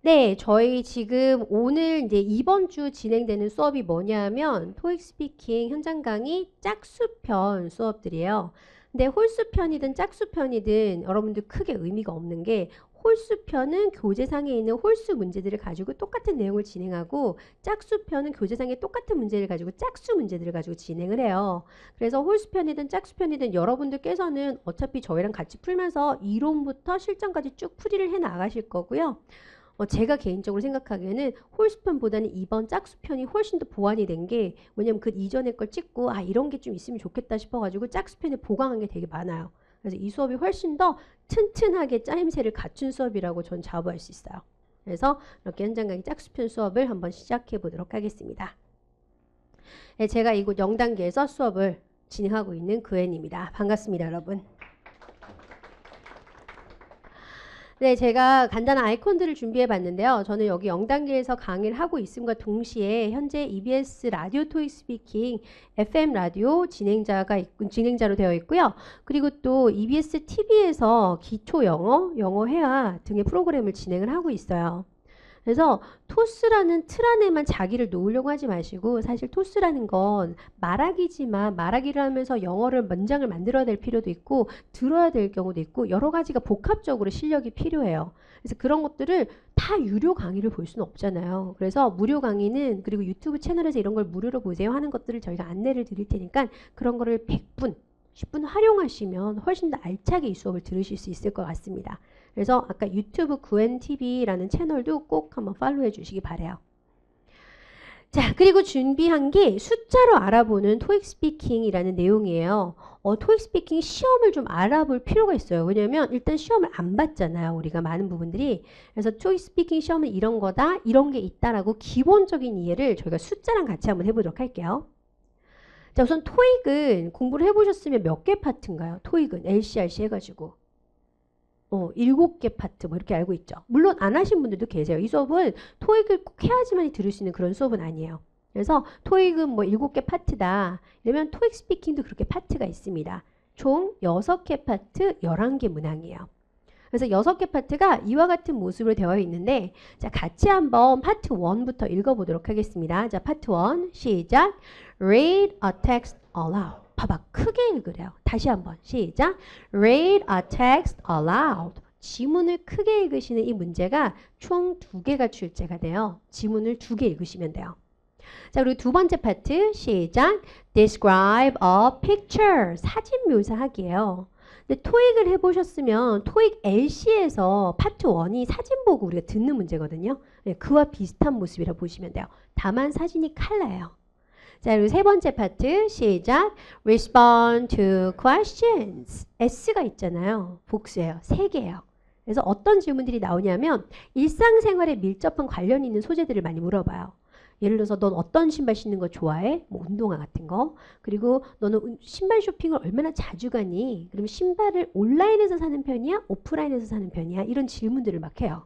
네, 저희 지금 오늘 이제 이번 주 진행되는 수업이 뭐냐면 토익 스피킹 현장 강의 짝수편 수업들이에요. 근데 홀수편이든 짝수편이든 여러분들 크게 의미가 없는 게 홀수편은 교재상에 있는 홀수 문제들을 가지고 똑같은 내용을 진행하고 짝수편은 교재상에 똑같은 문제를 가지고 짝수 문제들을 가지고 진행을 해요. 그래서 홀수편이든 짝수편이든 여러분들께서는 어차피 저희랑 같이 풀면서 이론부터 실전까지 쭉 풀이를 해 나가실 거고요. 제가 개인적으로 생각하기에는 홀수편보다는 이번 짝수편이 훨씬 더 보완이 된 게 왜냐면 그 이전의 걸 찍고 아 이런 게 좀 있으면 좋겠다 싶어가지고 짝수편에 보강한 게 되게 많아요. 그래서 이 수업이 훨씬 더 튼튼하게 짜임새를 갖춘 수업이라고 전 자부할 수 있어요. 그래서 이렇게 현장 강의 짝수편 수업을 한번 시작해 보도록 하겠습니다. 네, 제가 이곳 0단계에서 수업을 진행하고 있는 그앤입니다. 반갑습니다, 여러분. 네, 제가 간단한 아이콘들을 준비해 봤는데요. 저는 여기 0단계에서 강의를 하고 있음과 동시에 현재 EBS 라디오 토익 스피킹 FM 라디오 진행자로 되어 있고요. 그리고 또 EBS TV에서 기초 영어, 영어 회화 등의 프로그램을 진행을 하고 있어요. 그래서 토스라는 틀 안에만 자기를 놓으려고 하지 마시고 사실 토스라는 건 말하기지만 말하기를 하면서 영어를 문장을 만들어야 될 필요도 있고 들어야 될 경우도 있고 여러 가지가 복합적으로 실력이 필요해요. 그래서 그런 것들을 다 유료 강의를 볼 수는 없잖아요. 그래서 무료 강의는 그리고 유튜브 채널에서 이런 걸 무료로 보세요 하는 것들을 저희가 안내를 드릴 테니까 그런 거를 100분, 10분 활용하시면 훨씬 더 알차게 이 수업을 들으실 수 있을 것 같습니다. 그래서 아까 유튜브 구엔TV라는 채널도 꼭 한번 팔로우해 주시기 바래요. 자, 그리고 준비한 게 숫자로 알아보는 토익 스피킹이라는 내용이에요. 토익 스피킹 시험을 좀 알아볼 필요가 있어요. 왜냐면 일단 시험을 안 봤잖아요. 우리가 많은 부분들이. 그래서 토익 스피킹 시험은 이런 거다, 이런 게 있다라고 기본적인 이해를 저희가 숫자랑 같이 한번 해보도록 할게요. 자, 우선 토익은 공부를 해보셨으면 몇 개 파트인가요? 토익은 LCRC 해가지고. 7개 파트 뭐 이렇게 알고 있죠. 물론 안 하신 분들도 계세요. 이 수업은 토익을 꼭 해야지만 들을 수 있는 그런 수업은 아니에요. 그래서 토익은 뭐 7개 파트다. 이러면 토익 스피킹도 그렇게 파트가 있습니다. 총 6개 파트 11개 문항이에요. 그래서 6개 파트가 이와 같은 모습으로 되어 있는데 자 같이 한번 파트 1부터 읽어보도록 하겠습니다. 자 파트 1 시작. Read a text aloud. 봐봐 크게 읽으래요. 다시 한번 시작. Read a text aloud. 지문을 크게 읽으시는 이 문제가 총 2개가 출제가 돼요. 지문을 2개 읽으시면 돼요. 자 그리고 두 번째 파트 시작. Describe a picture. 사진 묘사하기예요. 근데 토익을 해보셨으면 토익 LC에서 파트 1이 사진 보고 우리가 듣는 문제거든요. 네, 그와 비슷한 모습이라 보시면 돼요. 다만 사진이 칼라예요. 자, 그리고 세 번째 파트 시작. Respond to questions. S가 있잖아요. 복수예요. 3개예요. 그래서 어떤 질문들이 나오냐면 일상생활에 밀접한 관련 있는 소재들을 많이 물어봐요. 예를 들어서 넌 어떤 신발 신는 거 좋아해? 뭐 운동화 같은 거. 그리고 너는 신발 쇼핑을 얼마나 자주 가니? 그럼 신발을 온라인에서 사는 편이야? 오프라인에서 사는 편이야? 이런 질문들을 막 해요.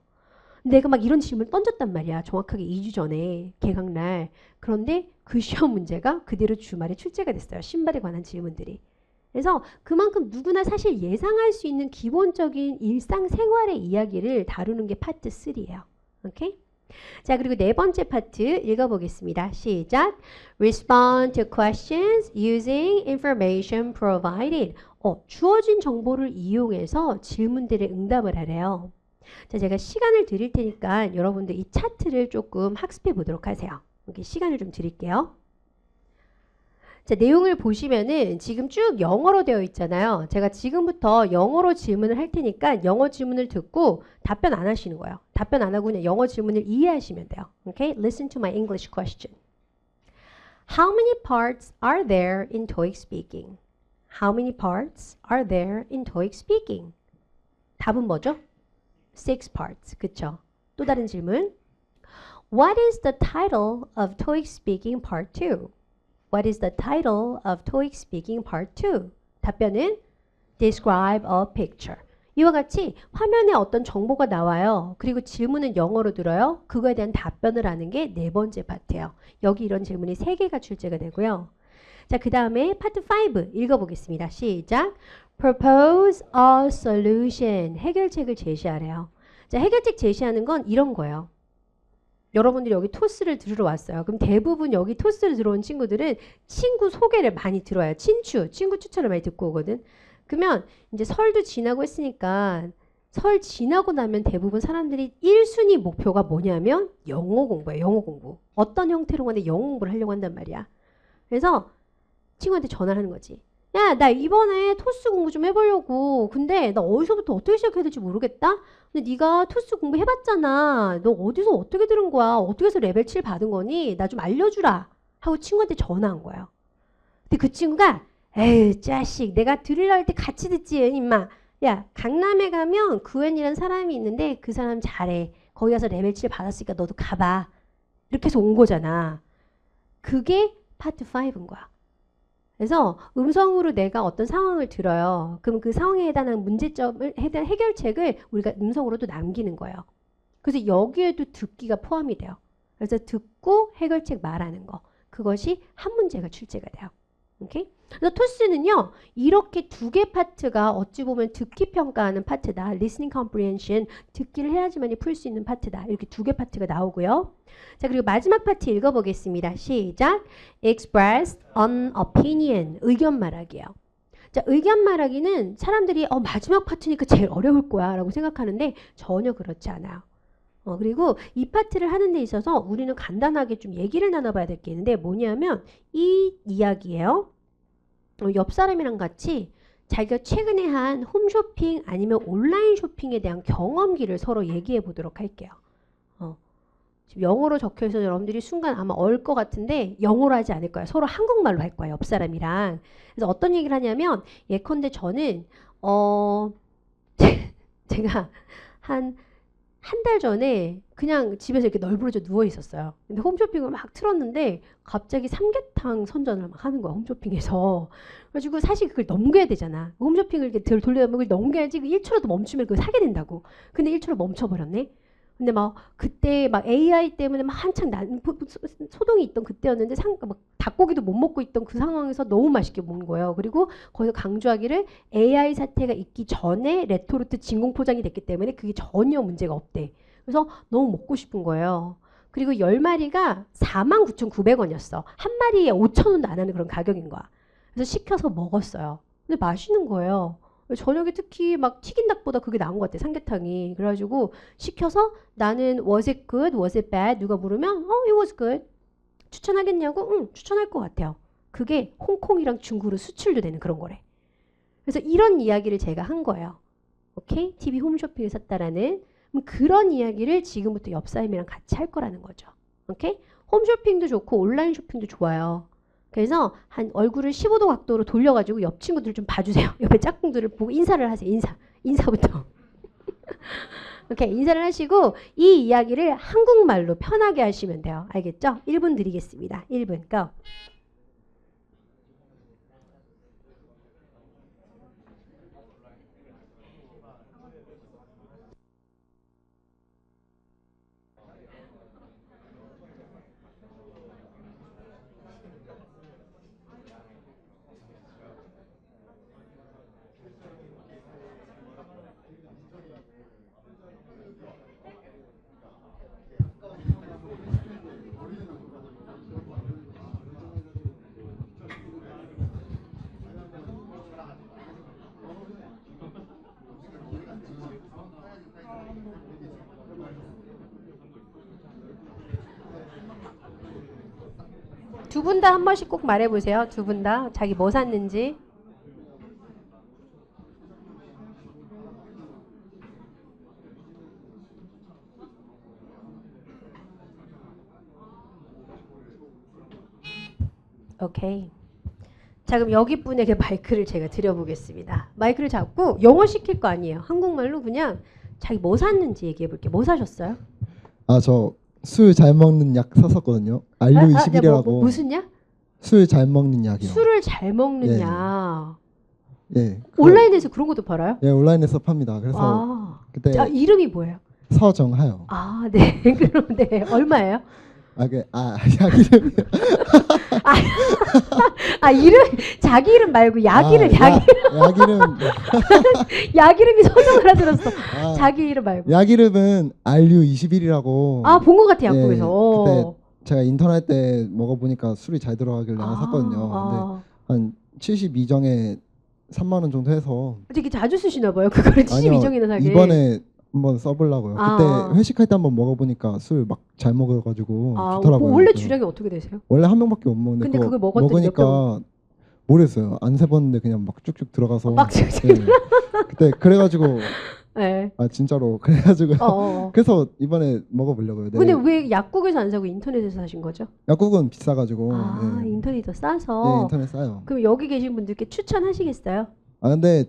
내가 막 이런 질문을 던졌단 말이야. 정확하게 2주 전에 개강날. 그런데 그 시험 문제가 그대로 주말에 출제가 됐어요. 신발에 관한 질문들이. 그래서 그만큼 누구나 사실 예상할 수 있는 기본적인 일상생활의 이야기를 다루는 게 파트 3예요. 오케이? 자 그리고 네 번째 파트 읽어보겠습니다. 시작. Respond to questions using information provided. 주어진 정보를 이용해서 질문들에 응답을 하래요. 자 제가 시간을 드릴 테니까 여러분들 이 차트를 조금 학습해 보도록 하세요. 이렇게 시간을 좀 드릴게요. 자, 내용을 보시면은 지금 쭉 영어로 되어 있잖아요. 제가 지금부터 영어로 질문을 할 테니까 영어 질문을 듣고 답변 안 하시는 거예요. 답변 안 하고 그냥 영어 질문을 이해하시면 돼요. Okay? Listen to my English question. How many parts are there in TOEIC speaking? How many parts are there in TOEIC speaking? 답은 뭐죠? 6 parts. 그쵸? 또 다른 질문. What is the title of TOEIC speaking part 2? What is the title of TOEIC speaking part 2? 답변은 Describe a picture. 이와 같이 화면에 어떤 정보가 나와요. 그리고 질문은 영어로 들어요. 그거에 대한 답변을 하는 게 네 번째 파트예요. 여기 이런 질문이 3개가 출제가 되고요. 자, 그 다음에 파트 5 읽어보겠습니다. 시작. Propose a solution. 해결책을 제시하래요. 자, 해결책 제시하는 건 이런 거예요. 여러분들이 여기 토스를 들으러 왔어요. 그럼 대부분 여기 토스를 들어온 친구들은 친구 소개를 많이 들어요. 친구 추천을 많이 듣고 오거든. 그러면 이제 설도 지나고 했으니까 설 지나고 나면 대부분 사람들이 1순위 목표가 뭐냐면 영어 공부예요. 영어 공부. 어떤 형태로 간에 영어 공부를 하려고 한단 말이야. 그래서 친구한테 전화를 하는 거지. 야, 나 이번에 토스 공부 좀 해보려고. 근데 나 어디서부터 어떻게 시작해야 될지 모르겠다. 근데 네가 토스 공부 해봤잖아. 너 어디서 어떻게 들은 거야? 어떻게 해서 레벨 7 받은 거니? 나 좀 알려주라. 하고 친구한테 전화한 거예요. 근데 그 친구가 에휴 자식 내가 들으려 할 때 같이 듣지 임마. 야, 강남에 가면 구현이라는 사람이 있는데 그 사람 잘해. 거기 가서 레벨 7 받았으니까 너도 가봐. 이렇게 해서 온 거잖아. 그게 파트 5인 거야. 그래서 음성으로 내가 어떤 상황을 들어요. 그럼 그 상황에 해당하는 문제점을 해결책을 우리가 음성으로도 남기는 거예요. 그래서 여기에도 듣기가 포함이 돼요. 그래서 듣고 해결책 말하는 거. 그것이 한 문제가 출제가 돼요. 오케이? 그래서 토스는요. 이렇게 두 개 파트가 어찌 보면 듣기 평가하는 파트다. listening comprehension, 듣기를 해야지만이 풀 수 있는 파트다. 이렇게 두 개 파트가 나오고요. 자, 그리고 마지막 파트 읽어보겠습니다. 시작. express an opinion, 의견 말하기요. 자, 의견 말하기는 사람들이 마지막 파트니까 제일 어려울 거야 라고 생각하는데 전혀 그렇지 않아요. 그리고 이 파트를 하는 데 있어서 우리는 간단하게 좀 얘기를 나눠봐야 될 게 있는데 뭐냐면 이 이야기예요. 옆 사람이랑 같이 자기가 최근에 한 홈쇼핑 아니면 온라인 쇼핑에 대한 경험기를 서로 얘기해 보도록 할게요. 지금 영어로 적혀서 여러분들이 순간 아마 얼 것 같은데 영어로 하지 않을 거예요. 서로 한국말로 할 거예요. 옆 사람이랑. 그래서 어떤 얘기를 하냐면 예컨대 저는 제가 한 달 전에 그냥 집에서 이렇게 널브러져 누워 있었어요. 근데 홈쇼핑을 막 틀었는데 갑자기 삼계탕 선전을 막 하는 거야. 홈쇼핑에서. 그래가지고 사실 그걸 넘겨야 되잖아. 홈쇼핑을 이렇게 돌려면 그걸 넘겨야지 1초라도 멈추면 그걸 사게 된다고. 근데 1초로 멈춰버렸네. 근데 막 그때 막 AI 때문에 막 한창 소동이 있던 그때였는데 막 닭고기도 못 먹고 있던 그 상황에서 너무 맛있게 먹는 거예요. 그리고 거기서 강조하기를 AI 사태가 있기 전에 레토르트 진공 포장이 됐기 때문에 그게 전혀 문제가 없대. 그래서 너무 먹고 싶은 거예요. 그리고 10마리가 49,900원이었어. 한 마리에 5,000원도 안 하는 그런 가격인 거야. 그래서 시켜서 먹었어요. 근데 맛있는 거예요. 저녁에 특히 막 튀긴 닭보다 그게 나은 것 같아. 삼계탕이. 그래가지고 시켜서 나는 was it good? was it bad? 누가 물으면 it was good. 추천하겠냐고? 응, 추천할 것 같아요. 그게 홍콩이랑 중국으로 수출도 되는 그런 거래. 그래서 이런 이야기를 제가 한 거예요. 오케이? TV 홈쇼핑을 샀다라는 그런 이야기를 지금부터 옆 사람이랑 같이 할 거라는 거죠. 오케이? 홈쇼핑도 좋고 온라인 쇼핑도 좋아요. 그래서 한 얼굴을 15도 각도로 돌려가지고 옆 친구들 좀 봐주세요. 옆에 짝꿍들을 보고 인사를 하세요. 인사부터. 오케이, 인사를 하시고 이 이야기를 한국말로 편하게 하시면 돼요. 알겠죠? 1분 드리겠습니다. 1분 고. 두 분 다 한 번씩 꼭 말해보세요. 두 분 다 자기 뭐 샀는지. 오케이. 자, 그럼 여기 분에게 마이크를 제가 드려보겠습니다. 마이크를 잡고 영어 시킬 거 아니에요. 한국말로 그냥 자기 뭐 샀는지 얘기해 볼게요. 뭐 사셨어요? 저 술 잘 먹는 약 샀었거든요. 알류 21이라고. 무슨 약? 술 잘 먹는 약이요. 술을 잘 먹는 예. 약. 예. 온라인에서 그런 것도 팔아요? 예, 온라인에서 팝니다. 그래서 그때 자, 이름이 뭐예요? 서정하요. 네. 그럼 네. 얼마예요? 약 이름. 이름 자기 이름 말고 약 이름 약 이름. 약 이름이 서정 알아들었어. 아, 자기 이름 말고. 약 이름은 RU21이라고. 본 것 같아 예, 약국에서. 그때 제가 인턴할 때 먹어보니까 술이 잘 들어가길래 하나 샀거든요. 근데 한 72정에 3만 원 정도 해서. 되게 자주 쓰시나 봐요. 그거를 72정이나 사게. 이번에 한번 써보려고요. 그때 회식할 때 한번 먹어보니까 술 막 잘 먹어가지고 좋더라고요. 원래 주량이 어떻게 되세요? 원래 한 병밖에 못 먹는데 근데 그걸 먹으니까 모르겠어요. 안 세봤는데 그냥 막 쭉쭉 들어가서. 막 쭉쭉. 네. 그때 그래가지고 네. 진짜로 그래가지고 그래서 이번에 먹어보려고요. 네. 근데 왜 약국에서 안 사고 인터넷에서 사신 거죠? 약국은 비싸가지고. 네. 인터넷이 더 싸서. 네, 인터넷 싸요. 그럼 여기 계신 분들께 추천하시겠어요? 근데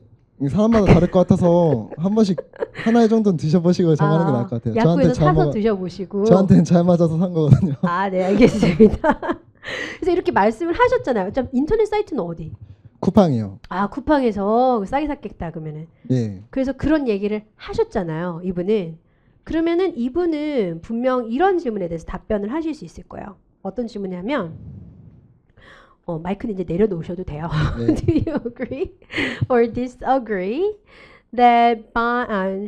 사람마다 다를 것 같아서 한 번씩 하나 정도는 드셔보시고 정하는 게 나을 것 같아요. 약국에서 사서 드셔보시고. 저한테는 잘 맞아서 산 거거든요. 네, 알겠습니다. 그래서 이렇게 말씀을 하셨잖아요. 인터넷 사이트는 어디? 쿠팡이요. 쿠팡에서 싸게 샀겠다 그러면은. 예. 그래서 그런 얘기를 하셨잖아요. 이분은. 그러면은 이분은 분명 이런 질문에 대해서 답변을 하실 수 있을 거예요. 어떤 질문이냐면 마이크는 이제 내려놓으셔도 돼요. 네. Do you agree or disagree that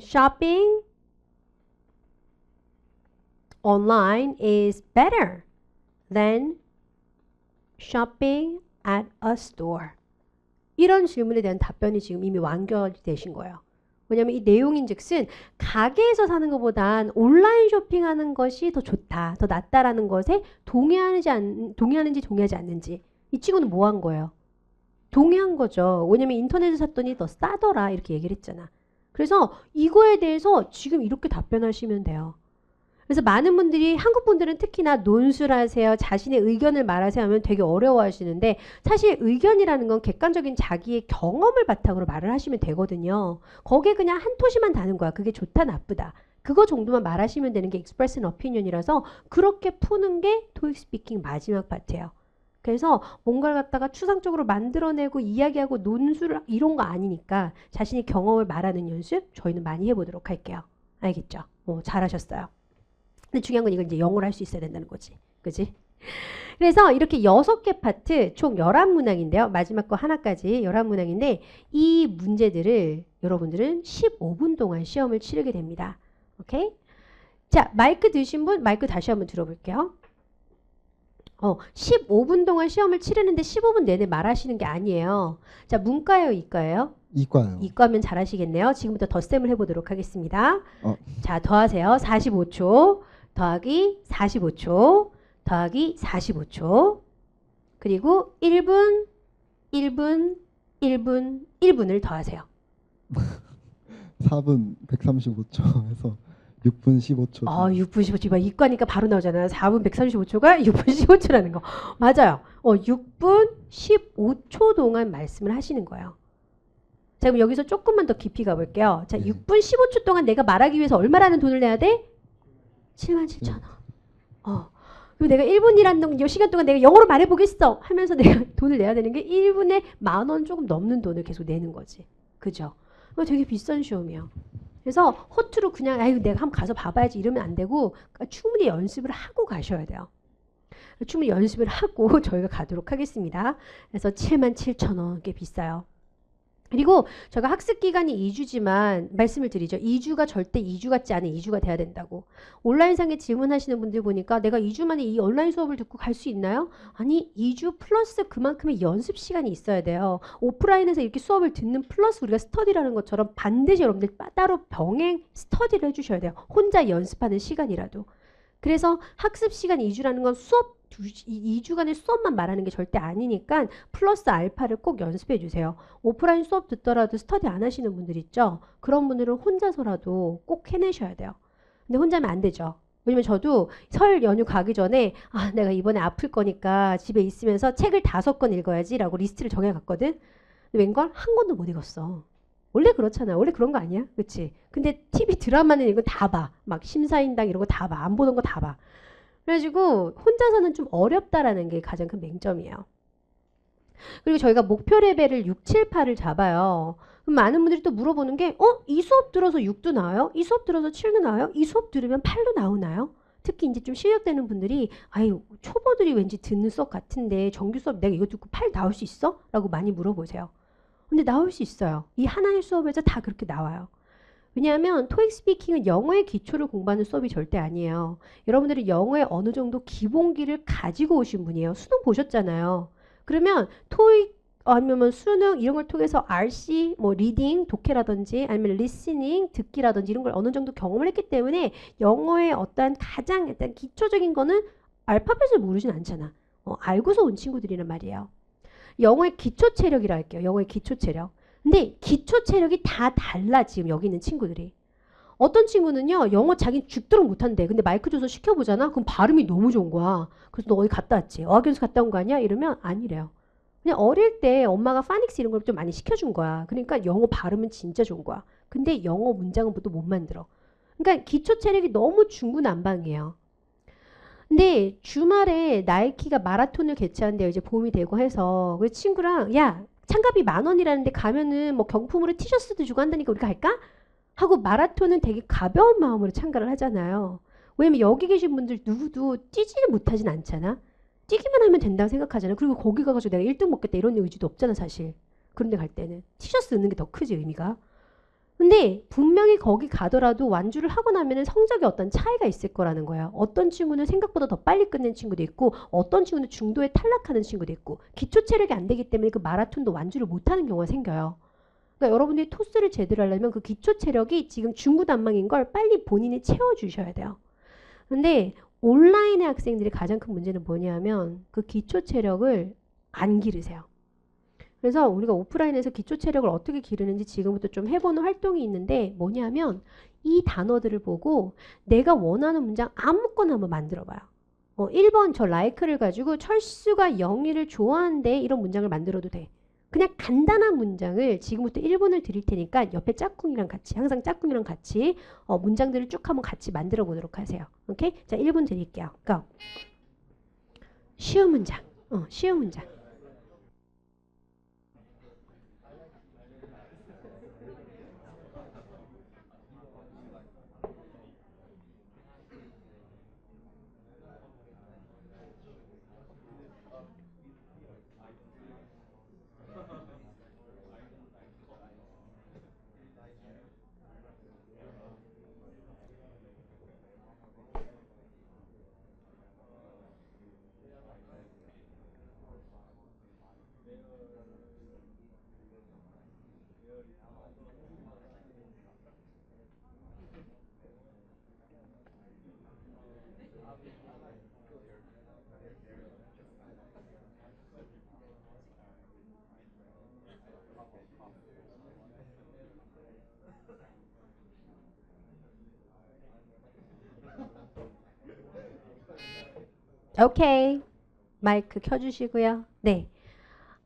shopping online is better than shopping at a store? 이런 질문에 대한 답변이 지금 이미 완결이 되신 거예요. 왜냐하면 이 내용인즉슨 가게에서 사는 것보단 온라인 쇼핑하는 것이 더 좋다, 더 낫다라는 것에 동의하는지 동의하지 않는지. 이 친구는 뭐 한 거예요? 동의한 거죠. 왜냐면 인터넷에서 샀더니 더 싸더라 이렇게 얘기를 했잖아. 그래서 이거에 대해서 지금 이렇게 답변하시면 돼요. 그래서 많은 분들이 한국 분들은 특히나 논술하세요, 자신의 의견을 말하세요 하면 되게 어려워하시는데 사실 의견이라는 건 객관적인 자기의 경험을 바탕으로 말을 하시면 되거든요. 거기에 그냥 한 토시만 다는 거야. 그게 좋다 나쁘다. 그거 정도만 말하시면 되는 게 express an opinion이라서 그렇게 푸는 게 토익 스피킹 마지막 파트예요. 그래서 뭔가를 갖다가 추상적으로 만들어내고 이야기하고 논술 이런 거 아니니까 자신의 경험을 말하는 연습 저희는 많이 해보도록 할게요. 알겠죠? 잘하셨어요. 근데 중요한 건 이건 이제 영어로 할 수 있어야 된다는 거지. 그지? 그래서 이렇게 6개 파트 총 11문항인데요. 마지막 거 하나까지 11문항인데 이 문제들을 여러분들은 15분 동안 시험을 치르게 됩니다. 오케이? 자, 마이크 드신 분 마이크 다시 한번 들어볼게요. 15분 동안 시험을 치르는데 15분 내내 말하시는 게 아니에요. 자, 문과예요, 이과예요? 이과요. 이과면 잘하시겠네요. 지금부터 덧셈을 해보도록 하겠습니다. 자, 더하세요. 45초 더하기 45초 더하기 45초 그리고 1분 1분 1분 1분을 더하세요. 4분 135초 해서 6분 15초. 6분 15초. 이과니까 바로 나오잖아요. 4분 135초가 6분 15초라는 거. 맞아요. 6분 15초 동안 말씀을 하시는 거예요. 자, 그럼 여기서 조금만 더 깊이 가볼게요. 자, 6분 15초 동안 내가 말하기 위해서 얼마라는 돈을 내야 돼? 77,000원. 그리고 내가 1분이라는 시간 동안 내가 영어로 말해보겠어 하면서 내가 돈을 내야 되는 게 1분에 10,000원 조금 넘는 돈을 계속 내는 거지. 그죠? 이거 되게 비싼 시험이에요. 그래서 허투루 그냥 내가 한번 가서 봐봐야지 이러면 안 되고 충분히 연습을 하고 가셔야 돼요. 충분히 연습을 하고 저희가 가도록 하겠습니다. 그래서 77,000원 꽤 비싸요. 그리고 저희가 학습 기간이 2주지만 말씀을 드리죠. 2주가 절대 2주 같지 않은 2주가 돼야 된다고. 온라인상에 질문하시는 분들 보니까 내가 2주 만에 이 온라인 수업을 듣고 갈 수 있나요? 아니 2주 플러스 그만큼의 연습 시간이 있어야 돼요. 오프라인에서 이렇게 수업을 듣는 플러스 우리가 스터디라는 것처럼 반드시 여러분들 따로 병행 스터디를 해주셔야 돼요. 혼자 연습하는 시간이라도. 그래서 학습 시간 2주라는 건 수업 2주간의 수업만 말하는 게 절대 아니니까 플러스 알파를 꼭 연습해 주세요. 오프라인 수업 듣더라도 스터디 안 하시는 분들 있죠? 그런 분들은 혼자서라도 꼭 해내셔야 돼요. 근데 혼자면 안 되죠. 왜냐면 저도 설 연휴 가기 전에 내가 이번에 아플 거니까 집에 있으면서 책을 5권 읽어야지 라고 리스트를 정해갔거든. 근데 웬걸 한 권도 못 읽었어. 원래 그렇잖아. 원래 그런 거 아니야? 그치? 근데 TV 드라마는 이거 다 봐. 막 심사인당 이런 거 다 봐. 안 보던 거 다 봐. 그래가지고 혼자서는 좀 어렵다라는 게 가장 큰 맹점이에요. 그리고 저희가 목표 레벨을 6, 7, 8을 잡아요. 그럼 많은 분들이 또 물어보는 게 이 수업 들어서 6도 나와요? 이 수업 들어서 7도 나와요? 이 수업 들으면 8도 나오나요? 특히 이제 좀 실력되는 분들이 아유 초보들이 왠지 듣는 수업 같은데 정규 수업 내가 이거 듣고 8 나올 수 있어? 라고 많이 물어보세요. 근데 나올 수 있어요. 이 하나의 수업에서 다 그렇게 나와요. 왜냐하면 토익 스피킹은 영어의 기초를 공부하는 수업이 절대 아니에요. 여러분들이 영어의 어느 정도 기본기를 가지고 오신 분이에요. 수능 보셨잖아요. 그러면 토익 아니면 수능 이런 걸 통해서 RC, 뭐 리딩, 독해라든지 아니면 리스닝, 듣기라든지 이런 걸 어느 정도 경험을 했기 때문에 영어의 어떠한 가장 일단 기초적인 거는 알파벳을 모르진 않잖아. 알고서 온 친구들이란 말이에요. 영어의 기초 체력이라 할게요. 영어의 기초 체력. 근데 기초 체력이 다 달라 지금 여기 있는 친구들이. 어떤 친구는요. 영어 자기 죽도록 못한대. 근데 마이크 줘서 시켜보잖아. 그럼 발음이 너무 좋은 거야. 그래서 너 어디 갔다 왔지? 어학연수 갔다 온 거 아니야? 이러면 아니래요. 그냥 어릴 때 엄마가 파닉스 이런 걸 좀 많이 시켜준 거야. 그러니까 영어 발음은 진짜 좋은 거야. 근데 영어 문장은 또 못 만들어. 그러니까 기초 체력이 너무 중구난방이에요. 근데 주말에 나이키가 마라톤을 개최한대요. 이제 봄이 되고 해서. 그 친구랑 야 참가비 10,000원이라는데 가면은 뭐 경품으로 티셔츠도 주고 한다니까 우리가 갈까? 하고 마라톤은 되게 가벼운 마음으로 참가를 하잖아요. 왜냐면 여기 계신 분들 누구도 뛰지를 못하진 않잖아. 뛰기만 하면 된다고 생각하잖아. 그리고 거기 가가지고 내가 1등 먹겠다 이런 의지도 없잖아 사실. 그런 데 갈 때는. 티셔츠 넣는 게 더 크지 의미가. 근데 분명히 거기 가더라도 완주를 하고 나면은 성적에 어떤 차이가 있을 거라는 거야. 어떤 친구는 생각보다 더 빨리 끝낸 친구도 있고 어떤 친구는 중도에 탈락하는 친구도 있고 기초 체력이 안 되기 때문에 그 마라톤도 완주를 못하는 경우가 생겨요. 그러니까 여러분들이 토스를 제대로 하려면 그 기초 체력이 지금 중구난방인 걸 빨리 본인이 채워주셔야 돼요. 근데 온라인의 학생들이 가장 큰 문제는 뭐냐면 그 기초 체력을 안 기르세요. 그래서 우리가 오프라인에서 기초 체력을 어떻게 기르는지 지금부터 좀 해보는 활동이 있는데 뭐냐면 이 단어들을 보고 내가 원하는 문장 아무거나 한번 만들어 봐요. 1번 저 라이크를 가지고 철수가 영희를 좋아한대 이런 문장을 만들어도 돼. 그냥 간단한 문장을 지금부터 1분을 드릴 테니까 옆에 짝꿍이랑 같이 항상 짝꿍이랑 같이 문장들을 쭉 한번 같이 만들어 보도록 하세요. 오케이? 자 1분 드릴게요. Go. 쉬운 문장. 쉬운 문장. 오케이. 마이크 켜주시고요. 네.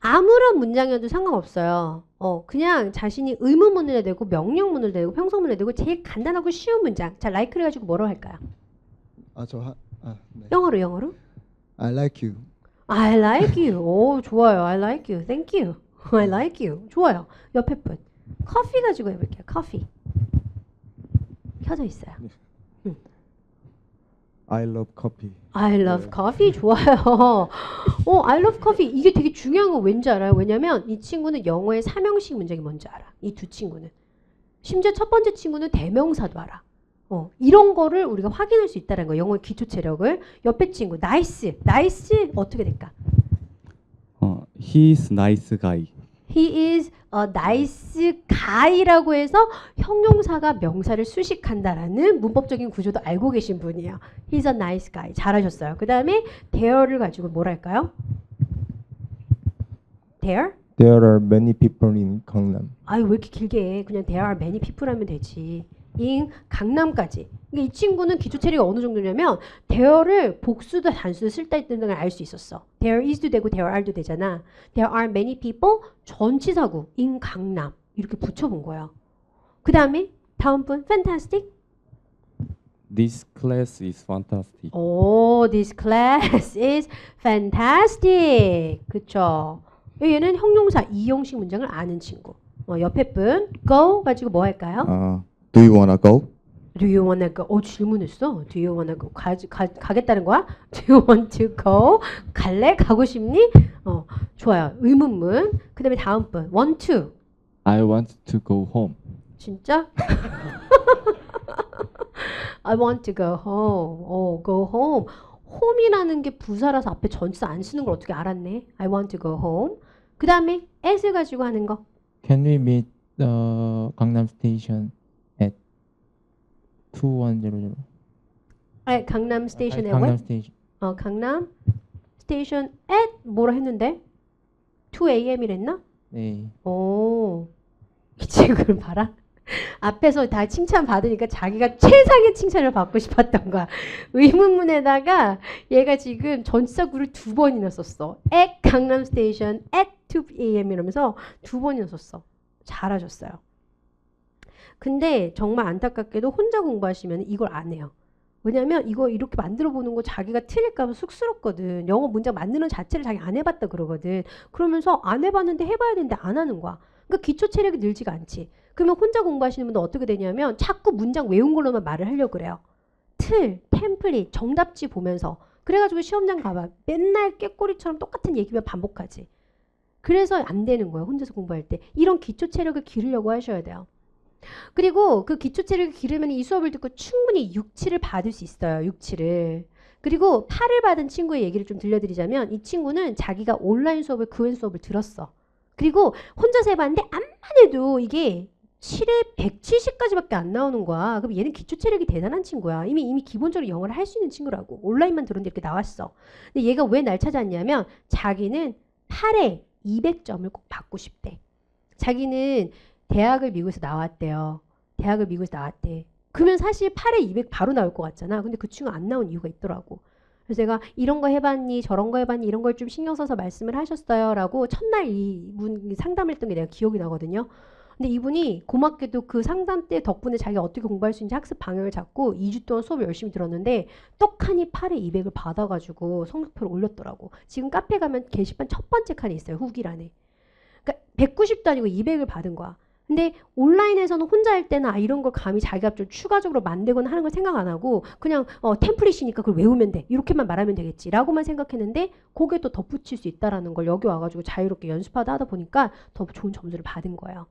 아무런 문장이어도 상관없어요. 그냥 자신이 의문문을 내야 되고 명령문을 내고 평서문을 내야 되고 제일 간단하고 쉬운 문장. 자, like를 가지고 뭐라고 할까요? 네. 영어로? I like you. I like you. 오, 좋아요. I like you. Thank you. I like you. 좋아요. 옆에 분. 커피 가지고 해볼게요. 커피. 켜져 있어요. I love coffee. I love coffee 좋아요. I love coffee 이게 되게 중요한 거 왠지 알아요? 왜냐면 이 친구는 영어의 삼형식 문장이 뭔지 알아. 이 두 친구는. 심지어 첫 번째 친구는 대명사도 알아. 이런 거를 우리가 확인할 수 있다는 거예요. 영어의 기초 체력을. 옆에 친구 nice. nice 어떻게 될까? He is nice guy. He is a nice guy라고 해서 형용사가 명사를 수식한다라는 문법적인 구조도 알고 계신 분이에요. He's a nice guy. 잘하셨어요. 그 다음에 there를 가지고 뭐랄까요? There? There are many people in Gangnam. 아유 왜 이렇게 길게 해. 그냥 there are many people 하면 되지. in 강남까지. 그러니까 이 친구는 기초 체력이 어느 정도냐면 there를 복수도 단수도 쓸 때는 걸 알 수 있었어. There is도 되고 there are도 되잖아. There are many people 전치사구 in 강남 이렇게 붙여본 거야. 그 다음에 다음 분 fantastic. This class is fantastic. This class is fantastic. 그쵸? 얘는 형용사 이형식 문장을 아는 친구. 옆에 분 go 가지고 뭐 할까요? Do you wanna go? Do you wanna go? 질문했어. Do you wanna go? 가겠다는 거야? Do you want to go? 갈래? 가고 싶니? 좋아요. 의문문. 그 다음에 다음 분. Want to. I want to go home. 진짜? I want to go home. go home. home이라는 게 부사라서 앞에 전치사 안 쓰는 걸 어떻게 알았네? I want to go home. 그 다음에 as를 가지고 하는 거. Can we meet Gangnam Station at 2100? 강남 스테이션에 Gangnam Station. 강남 스테이션 at 뭐라 했는데? 2 a.m.이랬나? 네. 오, 이 친구를 봐라. 앞에서 다 칭찬 받으니까 자기가 최상의 칭찬을 받고 싶었던 거야. 의문문에다가 얘가 지금 전치사구를 2번이나 썼어. at 강남 스테이션 at 2 a.m. 이러면서 2번이나 썼어. 잘하셨어요. 근데 정말 안타깝게도 혼자 공부하시면 이걸 안 해요. 왜냐면 이거 이렇게 만들어 보는 거 자기가 틀릴까 봐 쑥스럽거든. 영어 문장 만드는 자체를 자기 안 해봤다 그러거든. 그러면서 안 해봤는데 해봐야 되는데 안 하는 거야. 그러니까 기초 체력이 늘지가 않지. 그러면 혼자 공부하시는 분들 어떻게 되냐면 자꾸 문장 외운 걸로만 말을 하려고 그래요. 틀, 템플릿, 정답지 보면서. 그래가지고 시험장 가봐. 맨날 깨꼬리처럼 똑같은 얘기만 반복하지. 그래서 안 되는 거예요. 혼자서 공부할 때. 이런 기초 체력을 기르려고 하셔야 돼요. 그리고 그 기초 체력을 기르면 이 수업을 듣고 충분히 6치를 받을 수 있어요. 6치를. 그리고 8을 받은 친구의 얘기를 좀 들려드리자면 이 친구는 자기가 온라인 수업을 그웬 수업을 들었어. 그리고 혼자서 해봤는데 암만 해도 이게 7에 170까지밖에 안 나오는 거야. 그럼 얘는 기초 체력이 대단한 친구야. 이미 기본적으로 영어를 할 수 있는 친구라고. 온라인만 들었는데 이렇게 나왔어. 근데 얘가 왜 날 찾았냐면 자기는 8에 200점을 꼭 받고 싶대. 자기는 대학을 미국에서 나왔대요. 대학을 미국에서 나왔대. 그러면 사실 8에 200 바로 나올 것 같잖아. 근데 그 친구 안 나온 이유가 있더라고. 그래서 제가 이런 거 해봤니 저런 거 해봤니 이런 걸 좀 신경 써서 말씀을 하셨어요 라고 첫날 이분 상담을 했던 게 내가 기억이 나거든요. 근데 이분이 고맙게도 그 상담 때 덕분에 자기가 어떻게 공부할 수 있는지 학습 방향을 잡고 2주 동안 수업을 열심히 들었는데 떡하니 8에 200을 받아가지고 성적표를 올렸더라고. 지금 카페 가면 게시판 첫 번째 칸에 있어요. 후기란에. 그러니까 190도 아니고 200을 받은 거야. 근데 온라인에서는 혼자 할 때는 이런 걸 감히 자기가 좀 추가적으로 만들거나 하는 걸 생각 안 하고 그냥 템플릿이니까 그걸 외우면 돼. 이렇게만 말하면 되겠지. 라고만 생각했는데 거기에 또 덧붙일 수 있다라는 걸 여기 와가지고 자유롭게 연습하다 보니까 더 좋은 점수를 받은 거예요.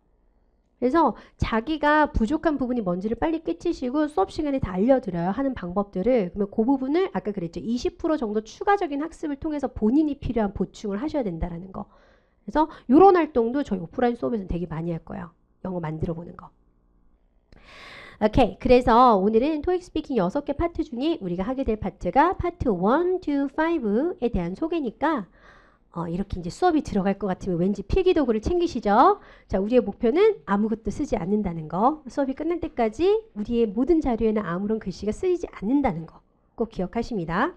그래서 자기가 부족한 부분이 뭔지를 빨리 깨치시고 수업 시간에 다 알려드려요. 하는 방법들을. 그러면 그 부분을 아까 그랬죠. 20% 정도 추가적인 학습을 통해서 본인이 필요한 보충을 하셔야 된다는 거. 그래서 이런 활동도 저희 오프라인 수업에서는 되게 많이 할 거예요. 영어 만들어 보는 거. 오케이. 그래서 오늘은 토익 스피킹 6개 파트 중에 우리가 하게 될 파트가 파트 1, 2, 5에 대한 소개니까 이렇게 이제 수업이 들어갈 것 같으면 왠지 필기도구를 챙기시죠? 자, 우리의 목표는 아무것도 쓰지 않는다는 거. 수업이 끝날 때까지 우리의 모든 자료에는 아무런 글씨가 쓰이지 않는다는 거. 꼭 기억하십니다.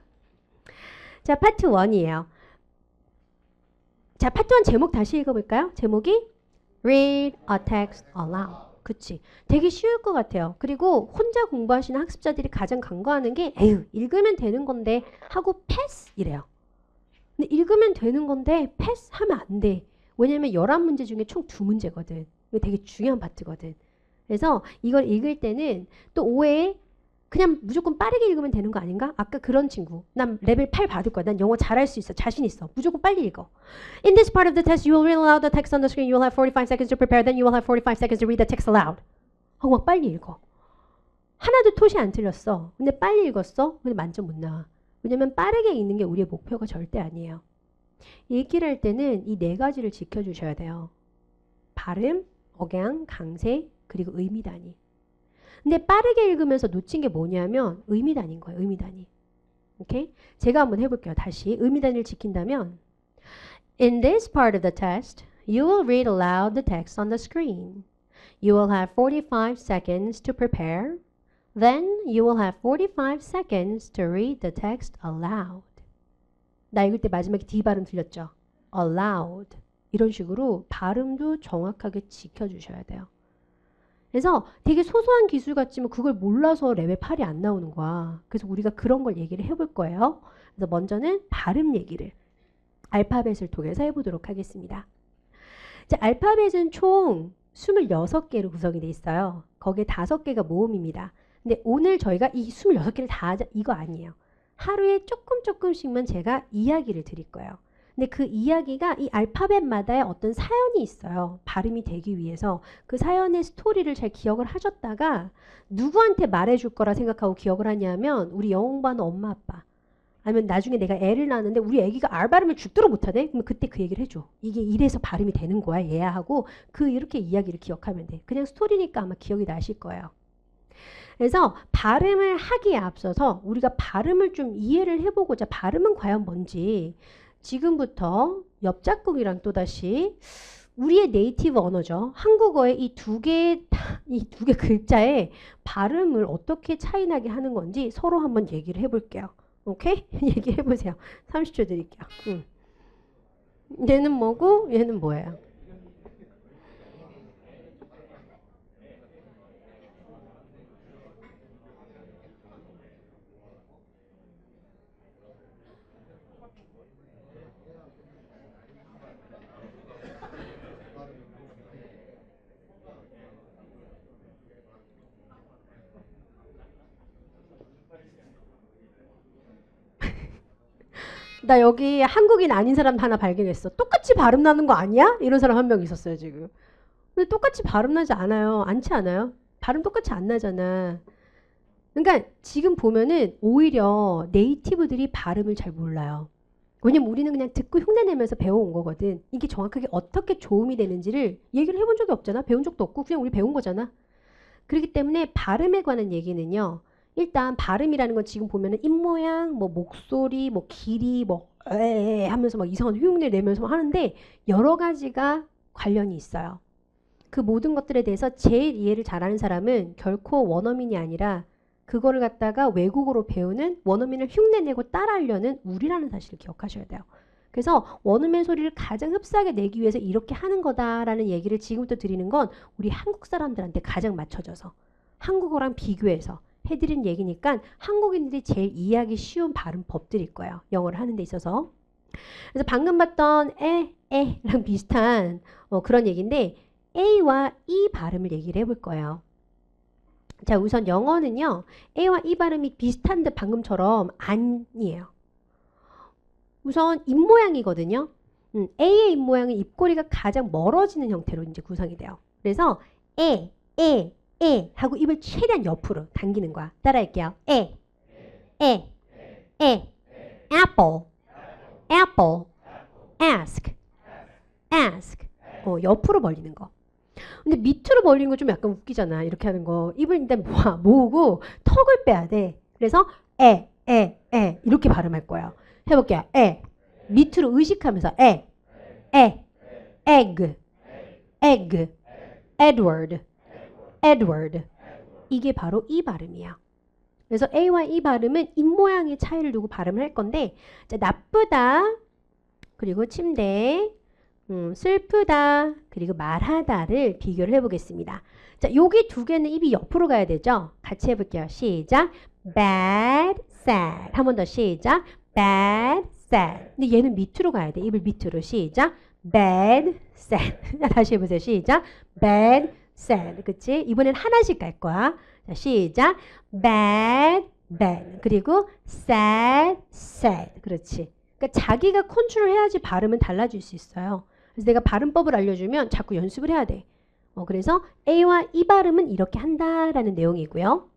자, 파트 1이에요. 자, 파트 1 제목 다시 읽어볼까요? 제목이 Read a text aloud. 그치. 되게 쉬울 것 같아요. 그리고 혼자 공부하시는 학습자들이 가장 간과하는 게 에휴, 읽으면 되는 건데 하고 패스 이래요. 근데 읽으면 되는 건데 패스하면 안 돼. 왜냐면 11문제 중에 총 2문제거든. 이거 되게 중요한 파트거든. 그래서 이걸 읽을 때는 또 오해에 그냥 무조건 빠르게 읽으면 되는 거 아닌가? 아까 그런 친구. 난 레벨 8 받을 거야. 난 영어 잘할 수 있어. 자신 있어. 무조건 빨리 읽어. In this part of the test, you will read aloud the text on the screen. You will have 45 seconds to prepare. Then you will have 45 seconds to read the text aloud. 하고 막 빨리 읽어. 하나도 토시 안 틀렸어. 근데 빨리 읽었어? 근데 만점 못 나와. 왜냐면 빠르게 읽는 게 우리의 목표가 절대 아니에요. 읽기를 할 때는 이 4가지를 지켜주셔야 돼요. 발음, 억양, 강세, 그리고 의미 단위. 근데 빠르게 읽으면서 놓친 게 뭐냐면 의미 단위인 거예요. 의미 단위. 오케이? 제가 한번 해볼게요. 다시 의미 단위를 지킨다면 In this part of the test, you will read aloud the text on the screen. You will have 45 seconds to prepare. Then you will have 45 seconds to read the text aloud. 나 읽을 때 마지막에 D 발음 들렸죠? Aloud. 이런 식으로 발음도 정확하게 지켜주셔야 돼요. 그래서 되게 소소한 기술 같지만 그걸 몰라서 레벨 8이 안 나오는 거야. 그래서 우리가 그런 걸 얘기를 해볼 거예요. 그래서 먼저는 발음 얘기를 알파벳을 통해서 해보도록 하겠습니다. 자, 알파벳은 총 26개로 구성이 돼 있어요. 거기에 5개가 모음입니다. 근데 오늘 저희가 이 26개를 다 하자 이거 아니에요. 하루에 조금씩만 제가 이야기를 드릴 거예요. 근데 그 이야기가 이 알파벳마다의 어떤 사연이 있어요. 발음이 되기 위해서. 그 사연의 스토리를 잘 기억을 하셨다가 누구한테 말해줄 거라 생각하고 기억을 하냐면 우리 영어 공부하는 엄마 아빠. 아니면 나중에 내가 애를 낳았는데 우리 애기가 R 발음을 죽도록 못하네? 그러면 그때 그 얘기를 해줘. 이게 이래서 발음이 되는 거야 얘야 하고 이렇게 이야기를 기억하면 돼. 그냥 스토리니까 아마 기억이 나실 거예요. 그래서 발음을 하기에 앞서서 우리가 발음을 좀 이해를 해보고자 발음은 과연 뭔지 지금부터 옆짝꿍이랑 또다시 우리의 네이티브 언어죠. 한국어의 이 두 개 글자의 발음을 어떻게 차이나게 하는 건지 서로 한번 얘기를 해볼게요. 오케이? 얘기해보세요. 30초 드릴게요. 얘는 뭐고 얘는 뭐예요? 나 여기 한국인 아닌 사람 하나 발견했어. 똑같이 발음 나는 거 아니야? 이런 사람 한 명 있었어요 지금. 근데 똑같이 발음 나지 않아요. 않지 않아요? 발음 똑같이 안 나잖아. 그러니까 지금 보면은 오히려 네이티브들이 발음을 잘 몰라요. 왜냐면 우리는 그냥 듣고 흉내내면서 배워온 거거든. 이게 정확하게 어떻게 조음이 되는지를 얘기를 해본 적이 없잖아. 배운 적도 없고 그냥 우리 배운 거잖아. 그렇기 때문에 발음에 관한 얘기는요. 일단 발음이라는 건 지금 보면은 입모양, 뭐 목소리, 뭐 길이, 뭐 에 하면서 막 이상한 흉내 내면서 하는데 여러 가지가 관련이 있어요. 그 모든 것들에 대해서 제일 이해를 잘하는 사람은 결코 원어민이 아니라 그거를 갖다가 외국어로 배우는 원어민을 흉내내고 따라하려는 우리라는 사실을 기억하셔야 돼요. 그래서 원어민 소리를 가장 흡사하게 내기 위해서 이렇게 하는 거다라는 얘기를 지금부터 드리는 건 우리 한국 사람들한테 가장 맞춰져서 한국어랑 비교해서 해드린 얘기니까 한국인들이 제일 이해하기 쉬운 발음법들일 거예요. 영어를 하는 데 있어서. 그래서 방금 봤던 에랑 비슷한 그런 얘기인데 A와 E 발음을 얘기를 해볼 거예요. 자, 우선 영어는요. A와 E 발음이 비슷한데 방금처럼 아니에요. 우선 입모양이거든요. A의 입모양은 입꼬리가 가장 멀어지는 형태로 이제 구성이 돼요. 그래서 에 하고 입을 최대한 옆으로 당기는 거야. 따라할게요. apple, ask. 옆으로 벌리는 거. 근데 밑으로 벌리는 거 좀 약간 웃기잖아. 이렇게 하는 거. 입을 일단 모으고 턱을 빼야 돼. 그래서 이렇게 발음할 거예요. 해볼게요. 밑으로 의식하면서 egg, Edward. 이게 바로 이 발음이야. 그래서 A와 E 발음은 입모양의 차이를 두고 발음을 할 건데 자, 나쁘다 그리고 침대 슬프다 그리고 말하다를 비교를 해보겠습니다. 자, 여기 두 개는 입이 옆으로 가야 되죠. 같이 해볼게요. 시작. bad, sad. 한 번 더 시작. bad, sad. 근데 얘는 밑으로 가야 돼. 입을 밑으로. 시작. bad, sad. 다시 해보세요. 시작. bad, sad. 그치? 이번엔 하나씩 갈 거야. 자, 시작. bad, 그리고 sad. 그렇지. 그러니까 자기가 컨트롤 해야지 발음은 달라질 수 있어요. 그래서 내가 발음법을 알려주면 자꾸 연습을 해야 돼. 그래서 A와 E 발음은 이렇게 한다라는 내용이고요.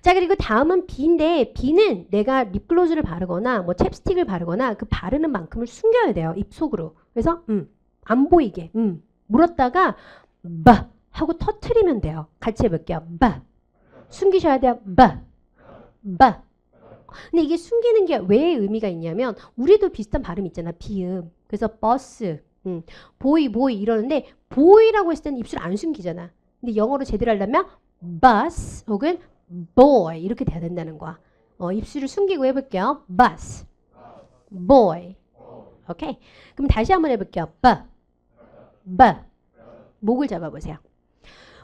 자, 그리고 다음은 B인데 B는 내가 립글로즈를 바르거나 뭐 챕스틱을 바르거나 그 바르는 만큼을 숨겨야 돼요. 입속으로. 그래서 안 보이게 물었다가 바 하고 터트리면 돼요. 같이 해볼게요. 바. 숨기셔야 돼요. 바. 근데 이게 숨기는 게 왜 의미가 있냐면 우리도 비슷한 발음 있잖아. 비음. 그래서 버스, 보이 이러는데 보이라고 했을 때는 입술 안 숨기잖아. 근데 영어로 제대로 하려면 bus 혹은 boy 이렇게 돼야 된다는 거야. 입술을 숨기고 해볼게요. bus, boy. 오케이. 그럼 다시 한번 해볼게요. 목을 잡아보세요.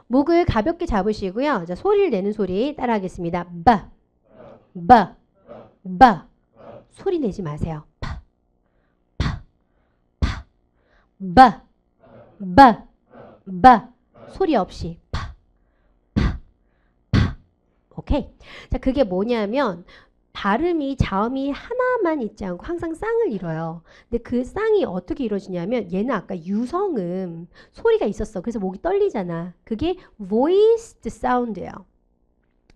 목을 가볍게 잡으시고요. 자, 소리를 내는 소리 따라하겠습니다. 소리 내지 마세요. 소리 없이 오케이. 자, 그게 뭐냐면 발음이 자음이 하나만 있지 않고 항상 쌍을 이뤄요. 근데 그 쌍이 어떻게 이루어지냐면 얘는 아까 유성음 소리가 있었어. 그래서 목이 떨리잖아. 그게 voiced sound예요.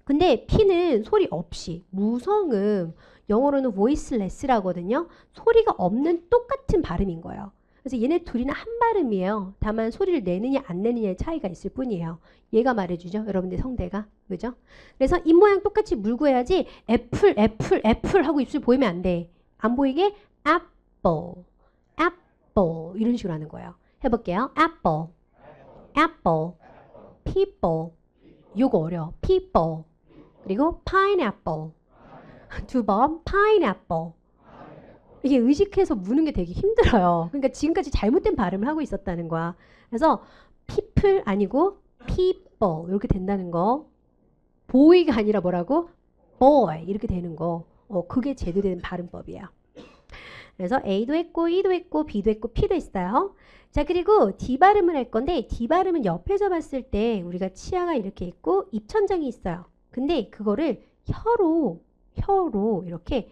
근데 P는 소리 없이 무성음, 영어로는 voiceless라거든요. 소리가 없는 똑같은 발음인 거예요. 그래서 얘네 둘이는 한 발음이에요. 다만 소리를 내느냐 안 내느냐의 차이가 있을 뿐이에요. 얘가 말해주죠. 여러분들 성대가. 그죠? 그래서 입모양 똑같이 물고 해야지 애플 애플 애플 하고 입술 보이면 안 돼. 안 보이게 apple apple 이런 식으로 하는 거예요. 해볼게요. apple apple people 요거 어려워. people 그리고 pineapple 두 번 pineapple 이게 의식해서 무는 게 되게 힘들어요. 그러니까 지금까지 잘못된 발음을 하고 있었다는 거야. 그래서 people 아니고 people 이렇게 된다는 거. boy가 아니라 뭐라고? boy 이렇게 되는 거. 그게 제대로 된 발음법이야. 그래서 A도 했고 E도 했고 B도 했고 P도 했어요. 자, 그리고 D 발음을 할 건데 D 발음은 옆에서 봤을 때 우리가 치아가 이렇게 있고 입천장이 있어요. 근데 그거를 혀로 이렇게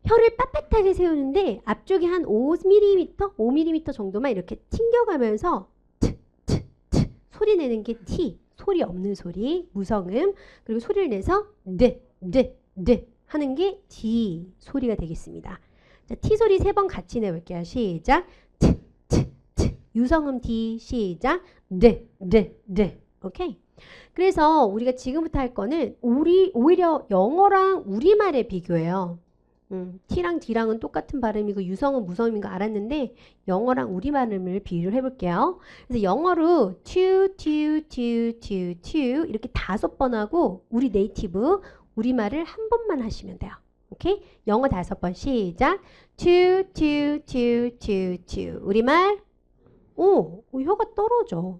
혀를 빳빳하게 세우는데 앞쪽에 한 5mm 정도만 이렇게 튕겨가면서 소리 내는 게 T, 소리 없는 소리, 무성음, 그리고 소리를 내서 네 하는 게 D 소리가 되겠습니다. 자, T 소리 3번 같이 내볼게요. 시작. 유성음 D 시작. 네. 오케이. 그래서 우리가 지금부터 할 거는 오히려 영어랑 우리말의 비교예요. T랑 D랑은 똑같은 발음이고 유성은 무성음인 거 알았는데 영어랑 우리말을 비교를 해볼게요. 그래서 영어로 to 이렇게 5번 하고 우리 네이티브 우리말을 한 번만 하시면 돼요. 오케이? 영어 5번 시작. to 우리말 혀가 떨어져.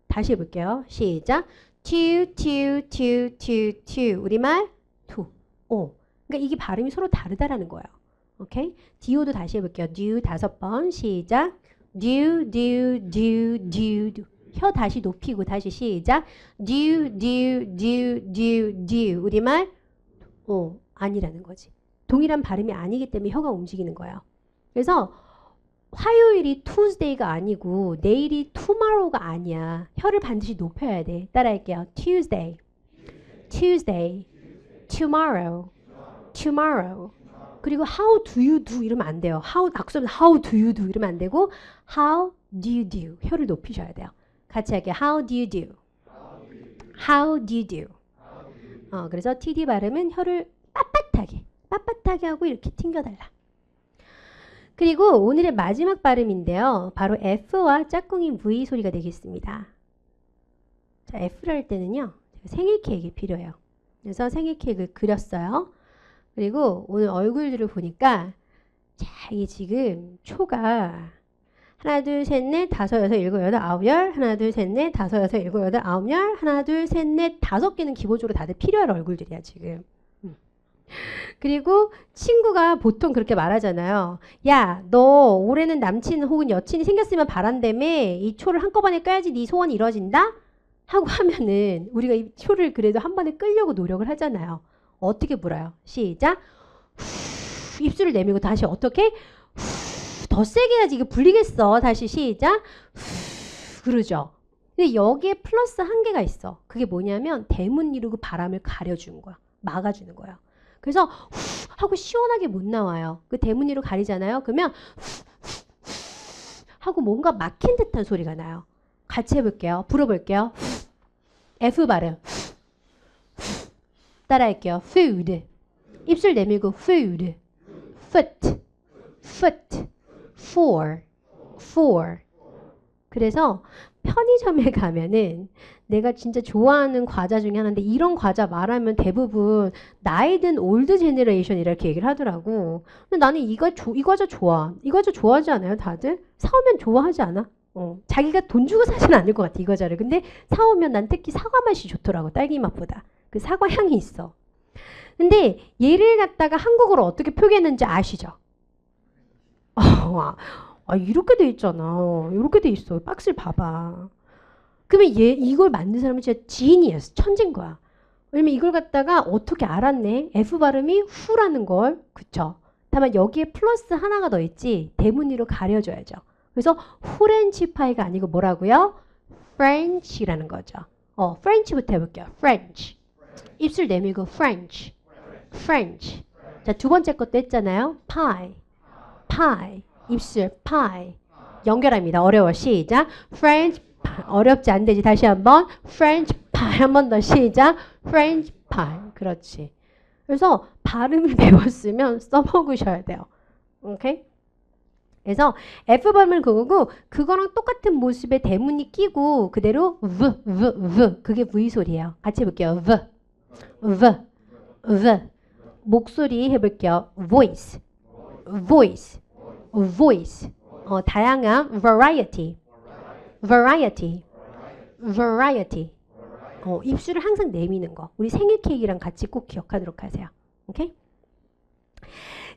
다시 해볼게요. 시작. to 우리말 to 그러니까 이게 발음이 서로 다르다라는 거예요. 오케이? do도 다시 해볼게요. do 5번 시작. do 혀 다시 높이고 다시 시작. do 우리말 아니라는 거지. 동일한 발음이 아니기 때문에 혀가 움직이는 거예요. 그래서 화요일이 Tuesday가 아니고 내일이 tomorrow가 아니야. 혀를 반드시 높여야 돼. 따라할게요. Tuesday, tomorrow. 그리고 how do you do 이러면 안 돼요. how do you do 이러면 안 되고 how do you do 혀를 높이셔야 돼요. 같이 할게요. how do you do. 그래서 TD 발음은 혀를 빳빳하게 하고 이렇게 튕겨달라. 그리고 오늘의 마지막 발음인데요. 바로 F와 짝꿍인 V 소리가 되겠습니다. 자, F를 할 때는요. 생일 케이크 필요해요. 그래서 생일 케이크를 그렸어요. 그리고 오늘 얼굴들을 보니까 자, 이게 지금 초가 하나, 둘, 셋, 넷, 다섯, 여섯, 일곱, 여덟, 아홉, 열 하나, 둘, 셋, 넷, 다섯, 여섯, 일곱, 여덟, 아홉, 열 하나, 둘, 셋, 넷, 5개는 기본적으로 다들 필요할 얼굴들이야 지금. 그리고 친구가 보통 그렇게 말하잖아요. 야, 너 올해는 남친 혹은 여친이 생겼으면 바란다며 이 초를 한꺼번에 껴야지 네 소원이 이루어진다? 하고 하면은 우리가 이 초를 그래도 한 번에 끌려고 노력을 하잖아요. 어떻게 불어요? 시작. 입술을 내밀고 다시 어떻게? 더 세게 해야지 이거 불리겠어. 다시 시작. 그러죠. 근데 여기에 플러스 한 개가 있어. 그게 뭐냐면 대문 이루고 바람을 가려주는 거야. 막아주는 거야. 그래서 하고 시원하게 못 나와요. 그 대문으로 가리잖아요. 그러면 하고 뭔가 막힌 듯한 소리가 나요. 같이 해볼게요. 불어볼게요. F 발음. 따라할게요. food. 입술 내밀고 food. foot. for. 그래서 편의점에 가면은 내가 진짜 좋아하는 과자 중에 하나인데 이런 과자 말하면 대부분 나이 든 올드 제너레이션 이렇게 얘기를 하더라고. 근데 나는 이 과자 좋아. 이 과자 좋아하지 않아요 다들? 사오면 좋아하지 않아? 자기가 돈 주고 사진 않을 것 같아 이 과자를. 근데 사오면 난 특히 사과 맛이 좋더라고. 딸기 맛보다. 그 사과 향이 있어. 근데 얘를 갖다가 한국어로 어떻게 표기했는지 아시죠? 이렇게 돼 있잖아. 이렇게 돼 있어. 박스를 봐봐. 그러면 이걸 만든 사람은 진짜 지니어스, 천재인 거야. 왜냐면 이걸 갖다가 어떻게 알았네? F 발음이 후라는 걸. 그쵸? 다만 여기에 플러스 하나가 더 있지. 대문위로 가려줘야죠. 그래서 후렌치 파이가 아니고 뭐라고요? French라는 거죠. French부터 해볼게요. French. 입술 내밀고 French. French. 자, 두 번째 것도 했잖아요. pie. pie. 입술 pie. 연결합니다. 어려워. 시작. French pie. 어렵지 안 되지. 다시 한번. French pie. 한 번 더 시작. French pie. 그렇지. 그래서 발음을 배웠으면 써먹으셔야 돼요. 오케이? 그래서 F 발음을 그거고 그거랑 똑같은 모습의 대문이 끼고 그대로 v 그게 V 소리예요. 같이 해볼게요. v 목소리 해볼게요. voice 다양한 variety 입술을 항상 내미는 거. 우리 생일 케이크랑 같이 꼭 기억하도록 하세요. 오케이?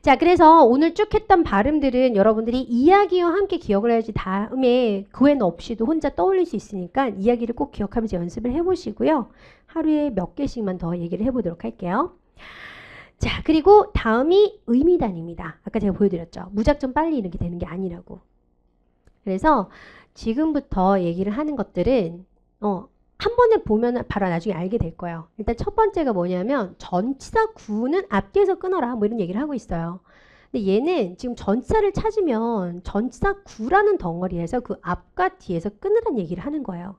자, 그래서 오늘 쭉 했던 발음들은 여러분들이 이야기와 함께 기억을 해야지 다음에 그 외는 없이도 혼자 떠올릴 수 있으니까 이야기를 꼭 기억하면서 연습을 해보시고요. 하루에 몇 개씩만 더 얘기를 해보도록 할게요. 자, 그리고 다음이 의미단입니다. 아까 제가 보여드렸죠. 무작정 빨리 이렇게 되는 게 아니라고. 그래서 지금부터 얘기를 하는 것들은 한 번에 보면 바로 나중에 알게 될 거예요. 일단 첫 번째가 뭐냐면 전치사 구는 앞뒤에서 끊어라 뭐 이런 얘기를 하고 있어요. 근데 얘는 지금 전치사를 찾으면 전치사 구라는 덩어리에서 그 앞과 뒤에서 끊으란 얘기를 하는 거예요.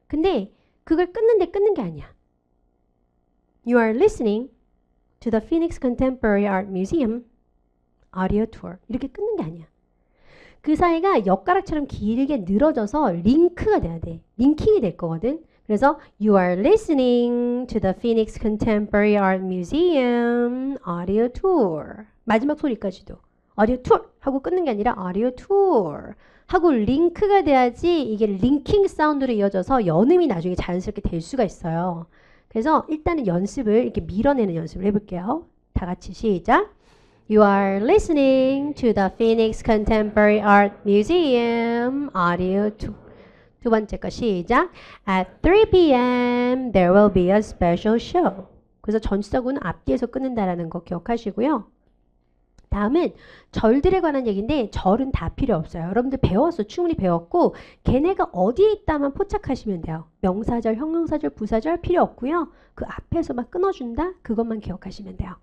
근데 그걸 끊는 게 아니야. You are listening to the Phoenix Contemporary Art Museum audio tour. 이렇게 끊는 게 아니야. 그 사이가 엿가락처럼 길게 늘어져서 링크가 돼야 돼. 링킹이 될 거거든. 그래서 You are listening to the Phoenix Contemporary Art Museum audio tour. 마지막 소리까지도 audio tour 하고 끊는 게 아니라 audio tour 하고 링크가 돼야지 이게 링킹 사운드로 이어져서 연음이 나중에 자연스럽게 될 수가 있어요. 그래서 일단은 연습을 이렇게 밀어내는 연습을 해볼게요. 다 같이 시작. You are listening to the Phoenix Contemporary Art Museum audio tour. 두 번째 거 시작. At 3 p.m. there will be a special show. 그래서 전치사구는 앞뒤에서 끊는다라는 거 기억하시고요. 다음은 절들에 관한 얘기인데 절은 다 필요 없어요. 여러분들 배웠어. 충분히 배웠고 걔네가 어디에 있다만 포착하시면 돼요. 명사절, 형용사절, 부사절 필요 없고요. 그 앞에서만 끊어준다. 그것만 기억하시면 돼요.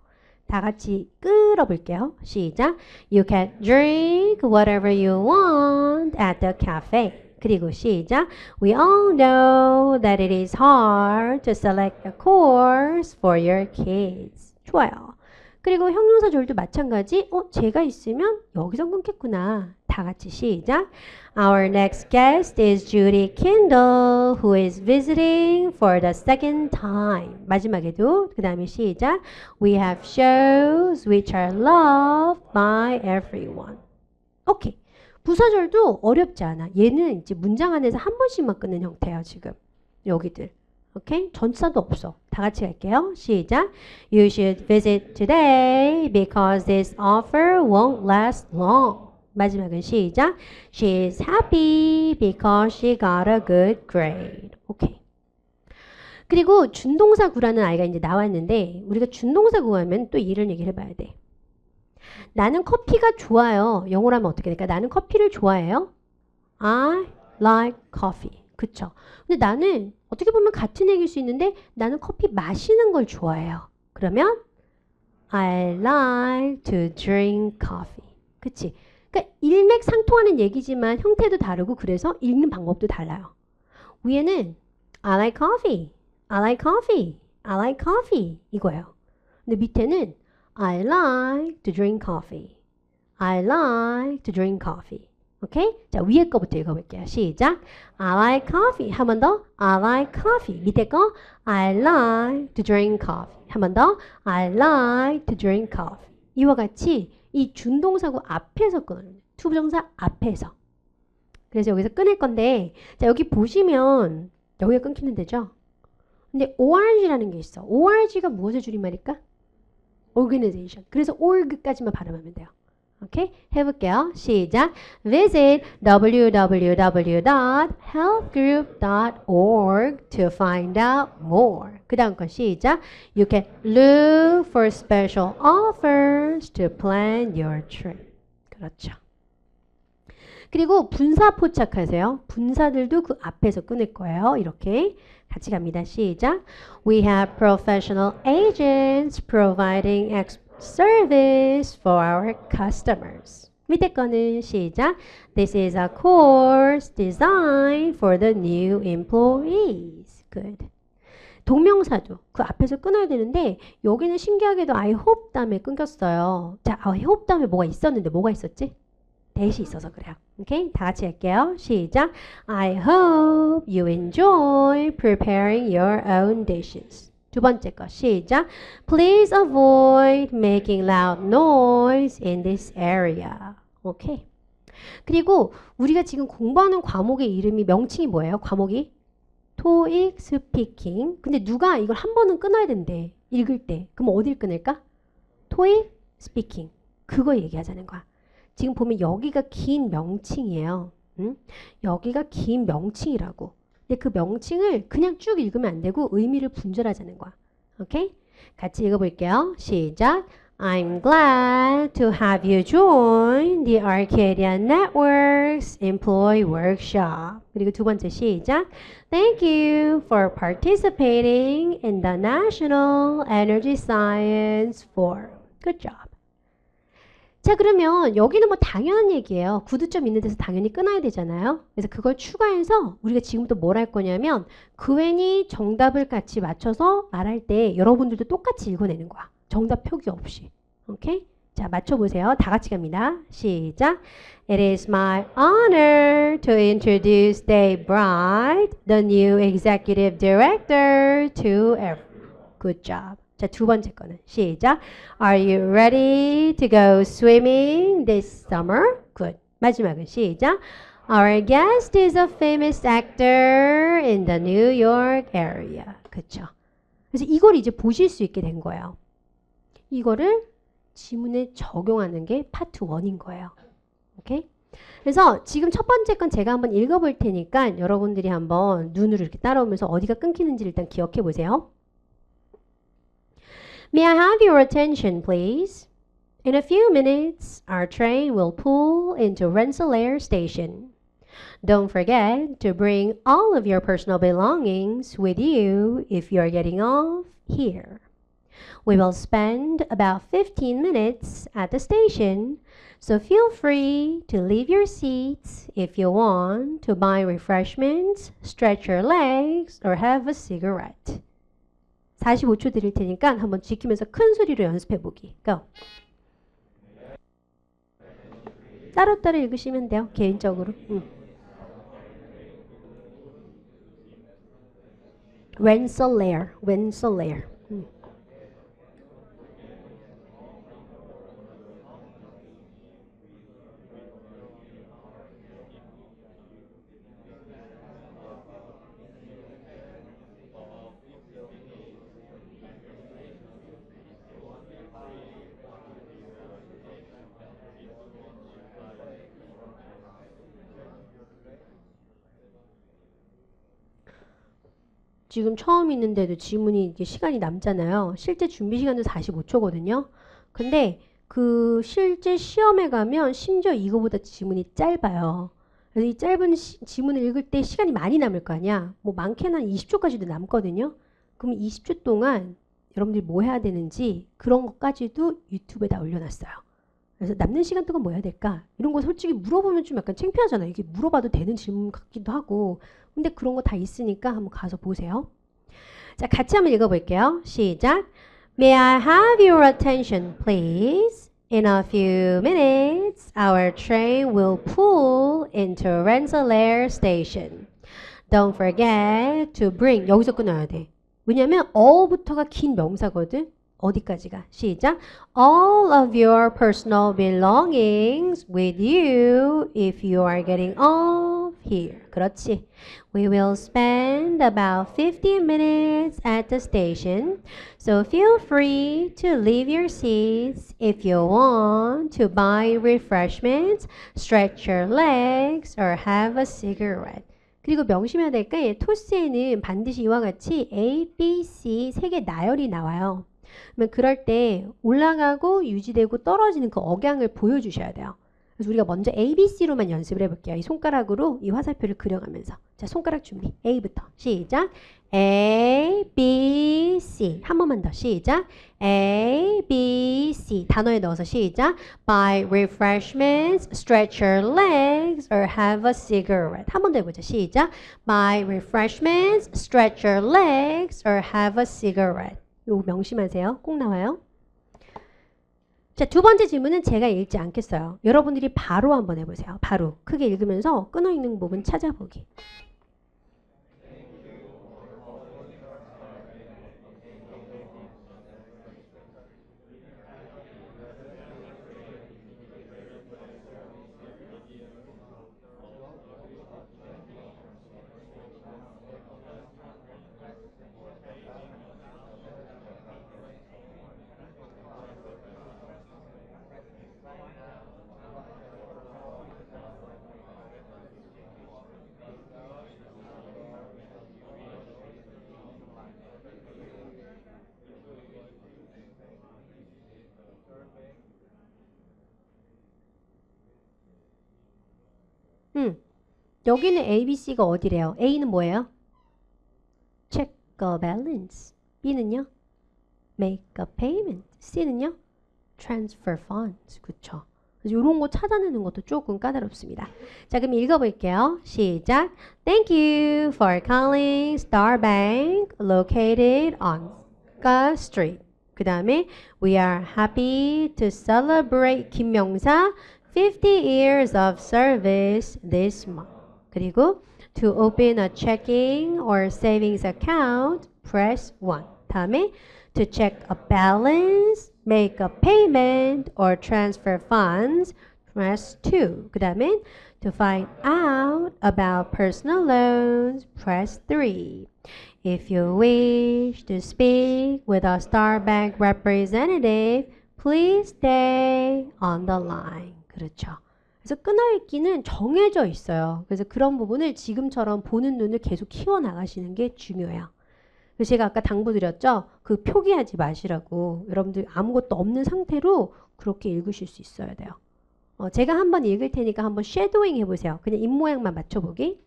다 같이 끌어볼게요. 시작. You can drink whatever you want at the cafe. 그리고 시작. We all know that it is hard to select a course for your kids. 좋아요. 그리고 형용사절도 마찬가지. 제가 있으면 여기서 끊겠구나. 다 같이 시작. Our next guest is Judy Kindle, who is visiting for the second time. 마지막에도 그 다음에 시작. We have shows which are loved by everyone. 오케이. 부사절도 어렵지 않아. 얘는 이제 문장 안에서 한 번씩만 끊는 형태예요. 지금 여기들. 오케이? 전치사도 없어. 다 같이 갈게요. 시작. You should visit today because this offer won't last long. 마지막은 시작. She is happy because she got a good grade. 오케이. 그리고 준동사 구라는 아이가 이제 나왔는데 우리가 준동사 구하면 또 이런 얘기를 해봐야 돼. 나는 커피가 좋아요. 영어로 하면 어떻게 될까? 나는 커피를 좋아해요. I like coffee. 그쵸? 근데 나는 어떻게 보면 같은 얘기일 수 있는데 나는 커피 마시는 걸 좋아해요. 그러면 I like to drink coffee. 그치? 그러니까 일맥상통하는 얘기지만 형태도 다르고 그래서 읽는 방법도 달라요. 위에는 I like coffee. I like coffee. I like coffee. 이거예요. 근데 밑에는 I like to drink coffee. I like to drink coffee. 오케이? 자, 위에 거부터 읽어볼게요. 시작. I like coffee. 한 번 더. I like coffee. 밑에 거. I like to drink coffee. 한 번 더. I like to drink coffee. 이와 같이 이 준동사구 앞에서 끊어요. 투부정사 앞에서. 그래서 여기서 끊을 건데 자, 여기 보시면 여기가 끊기는 데죠. 근데 org라는 게 있어. org가 무엇의 줄임말일까? organization. 그래서 org까지만 발음하면 돼요. 오케이? 해볼게요. 시작. Visit www.healthgroup.org to find out more. 그 다음 거 시작. You can look for special offers to plan your trip. 그렇죠. 그리고 분사 포착하세요. 분사들도 그 앞에서 끊을 거예요. 이렇게 같이 갑니다. 시작. We have professional agents providing service for our customers. 밑에 거는 시작. This is a course designed for the new employees. Good. 동명사도 그 앞에서 끊어야 되는데 여기는 신기하게도 I hope 다음에 끊겼어요. 자, I hope 다음에 뭐가 있었는데 뭐가 있었지? 대시 있어서 그래요. 오케이? 다 같이 할게요. 시작. I hope you enjoy preparing your own dishes. 두 번째 거 시작. Please avoid making loud noise in this area. 오케이. 그리고 우리가 지금 공부하는 과목의 이름이 명칭이 뭐예요? 과목이? 토익 스피킹. 근데 누가 이걸 한 번은 끊어야 된대. 읽을 때. 그럼 어딜 끊을까? 토익 스피킹. 그거 얘기하자는 거야. 지금 보면 여기가 긴 명칭이에요. 응? 여기가 긴 명칭이라고. 근데 그 명칭을 그냥 쭉 읽으면 안 되고 의미를 분절하자는 거야. 오케이? 같이 읽어볼게요. 시작. I'm glad to have you join the Arcadian Network's Employee Workshop. 그리고 두 번째 시작. Thank you for participating in the National Energy Science Forum. Good job. 자, 그러면 여기는 뭐 당연한 얘기예요. 구두점 있는 데서 당연히 끊어야 되잖아요. 그래서 그걸 추가해서 우리가 지금부터 뭘 할 거냐면 괜히 정답을 같이 맞춰서 말할 때 여러분들도 똑같이 읽어내는 거야. 정답 표기 없이. 오케이? 자, 맞춰보세요. 다 같이 갑니다. 시작. It is my honor to introduce Dave Bright, the new executive director to Good job. 자, 두 번째 거는 시작. Are you ready to go swimming this summer? Good. 마지막은 시작. Our guest is a famous actor in the New York area. 그쵸? 그래서 이걸 이제 보실 수 있게 된 거예요. 이거를 지문에 적용하는 게 파트 1인 거예요. 오케이? 그래서 지금 첫 번째 건 제가 한번 읽어볼 테니까 여러분들이 한번 눈으로 이렇게 따라오면서 어디가 끊기는지 일단 기억해 보세요. May I have your attention, please? In a few minutes, our train will pull into Rensselaer Station. Don't forget to bring all of your personal belongings with you if you are getting off here. We will spend about 15 minutes at the station, so feel free to leave your seats if you want to buy refreshments, stretch your legs, or have a cigarette. 45초 드릴 테니까 한번 지키면서 큰 소리로 연습해 보기. Go. 따로따로 읽으시면 돼요. 개인적으로. Rensselaer. Rensselaer. 지금 처음 있는데도 지문이 이게 시간이 남잖아요. 실제 준비 시간도 45초거든요. 근데 그 실제 시험에 가면 심지어 이거보다 지문이 짧아요. 그래서 이 짧은 지문을 읽을 때 시간이 많이 남을 거 아니야. 뭐 많게는 한 20초까지도 남거든요. 그럼 20초 동안 여러분들이 뭐 해야 되는지 그런 것까지도 유튜브에다 올려놨어요. 그래서 남는 시간 동안 뭐 해야 될까? 이런 거 솔직히 물어보면 좀 약간 창피하잖아요. 이게 물어봐도 되는 질문 같기도 하고. 근데 그런 거 다 있으니까 한번 가서 보세요. 자, 같이 한번 읽어볼게요. 시작. May I have your attention, please? In a few minutes, our train will pull into Rensselaer Station. Don't forget to bring. 여기서 끊어야 돼. 왜냐면 all부터가 긴 명사거든. 어디까지가? 시작. All of your personal belongings with you if you are getting off here. 그렇지. We will spend about 15 minutes at the station. So feel free to leave your seats if you want to buy refreshments, stretch your legs, or have a cigarette. 그리고 명심해야 될 게 토스에는 반드시 이와 같이 A, B, C 세 개 나열이 나와요. 그러면 그럴 때 올라가고 유지되고 떨어지는 그 억양을 보여주셔야 돼요. 그래서 우리가 먼저 A, B, C로만 연습을 해볼게요. 이 손가락으로 이 화살표를 그려가면서. 자, 손가락 준비. A부터 시작. A, B, C. 한 번만 더 시작. A, B, C. 단어에 넣어서 시작. Buy refreshments, stretch your legs, or have a cigarette. 한 번 더 해보자. 시작. Buy refreshments, stretch your legs, or have a cigarette. 요거 명심하세요. 꼭 나와요. 자, 두 번째 질문은 제가 읽지 않겠어요. 여러분들이 바로 한번 해보세요. 바로 크게 읽으면서 끊어 읽는 부분 찾아보기. 여기는 A, B, C가 어디래요? A는 뭐예요? Check a balance. B는요? Make a payment. C는요? Transfer funds. 그쵸? 그래서 이런 거 찾아내는 것도 조금 까다롭습니다. 자, 그럼 읽어볼게요. 시작. Thank you for calling Star Bank located on Ska Street. 그 다음에 We are happy to celebrate 김명사 50 years of service this month. 그리고 to open a checking or savings account, press 1. 다음에 to check a balance, make a payment, or transfer funds, press 2. 그 다음에 to find out about personal loans, press 3. If you wish to speak with a Star Bank representative, please stay on the line. 그렇죠. 그래서 끊어읽기는 정해져 있어요. 그래서 그런 부분을 지금처럼 보는 눈을 계속 키워나가시는 게 중요해요. 그래서 제가 아까 당부드렸죠. 그 표기하지 마시라고. 여러분들 아무것도 없는 상태로 그렇게 읽으실 수 있어야 돼요. 제가 한번 읽을 테니까 한번 쉐도잉 해보세요. 그냥 입모양만 맞춰보기.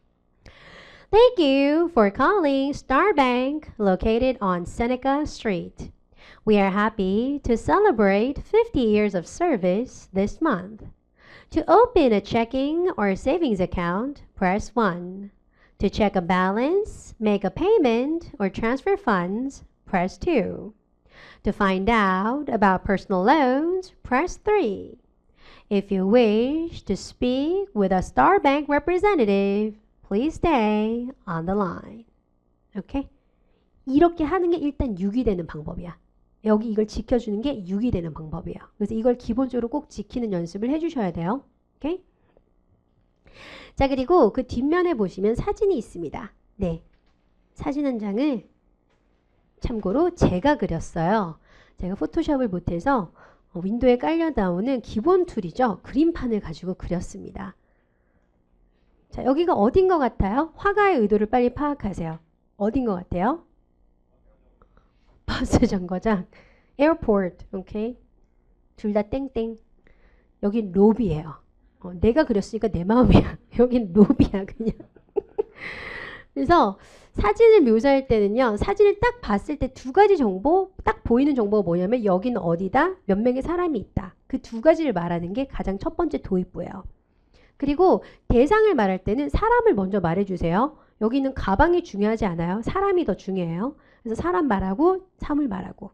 Thank you for calling Star Bank located on Seneca Street. We are happy to celebrate 50 years of service this month. To open a checking or savings account, press 1. To check a balance, make a payment, or transfer funds, press 2. To find out about personal loans, press 3. If you wish to speak with a Star Bank representative, please stay on the line. 오케이? 이렇게 하는 게 일단 6이 되는 방법이야. 여기 이걸 지켜주는 게 6이 되는 방법이에요. 그래서 이걸 기본적으로 꼭 지키는 연습을 해주셔야 돼요. 오케이? 자, 그리고 그 뒷면에 보시면 사진이 있습니다. 네, 사진 한 장을 참고로 제가 그렸어요. 제가 포토샵을 못해서 윈도우에 깔려 나오는 기본 툴이죠. 그림판을 가지고 그렸습니다. 자, 여기가 어딘 것 같아요? 화가의 의도를 빨리 파악하세요. 어딘 것 같아요? 버스 정거장, 에어포트, 오케이? 둘 다 땡땡. 여긴 로비예요. 내가 그렸으니까 내 마음이야. 여긴 로비야 그냥. 그래서 사진을 묘사할 때는요. 사진을 딱 봤을 때 두 가지 정보, 딱 보이는 정보가 뭐냐면 여기는 어디다, 몇 명의 사람이 있다. 그 두 가지를 말하는 게 가장 첫 번째 도입부예요. 그리고 대상을 말할 때는 사람을 먼저 말해주세요. 여기는 가방이 중요하지 않아요. 사람이 더 중요해요. 그래서 사람 말하고 사물 말하고.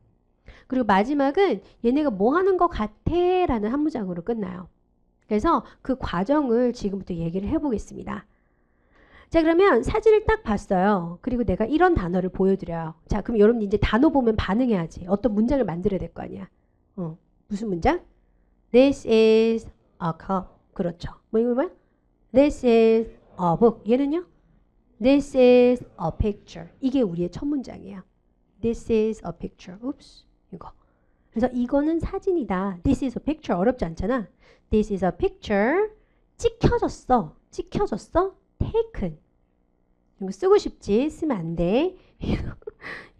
그리고 마지막은 얘네가 뭐 하는 것 같아 라는 한 문장으로 끝나요. 그래서 그 과정을 지금부터 얘기를 해보겠습니다. 자, 그러면 사진을 딱 봤어요. 그리고 내가 이런 단어를 보여드려요. 자, 그럼 여러분 이제 단어 보면 반응해야지. 어떤 문장을 만들어야 될 거 아니야. 무슨 문장? This is a cup. 그렇죠. 뭐야? This is a book. 얘는요? This is a picture. 이게 우리의 첫 문장이에요. This is a picture. Oops. 이거. 그래서 이거는 사진이다. This is a picture. 어렵지 않잖아. This is a picture. 찍혀졌어. 찍혀졌어. Taken. 이거 쓰고 싶지? 쓰면 안 돼.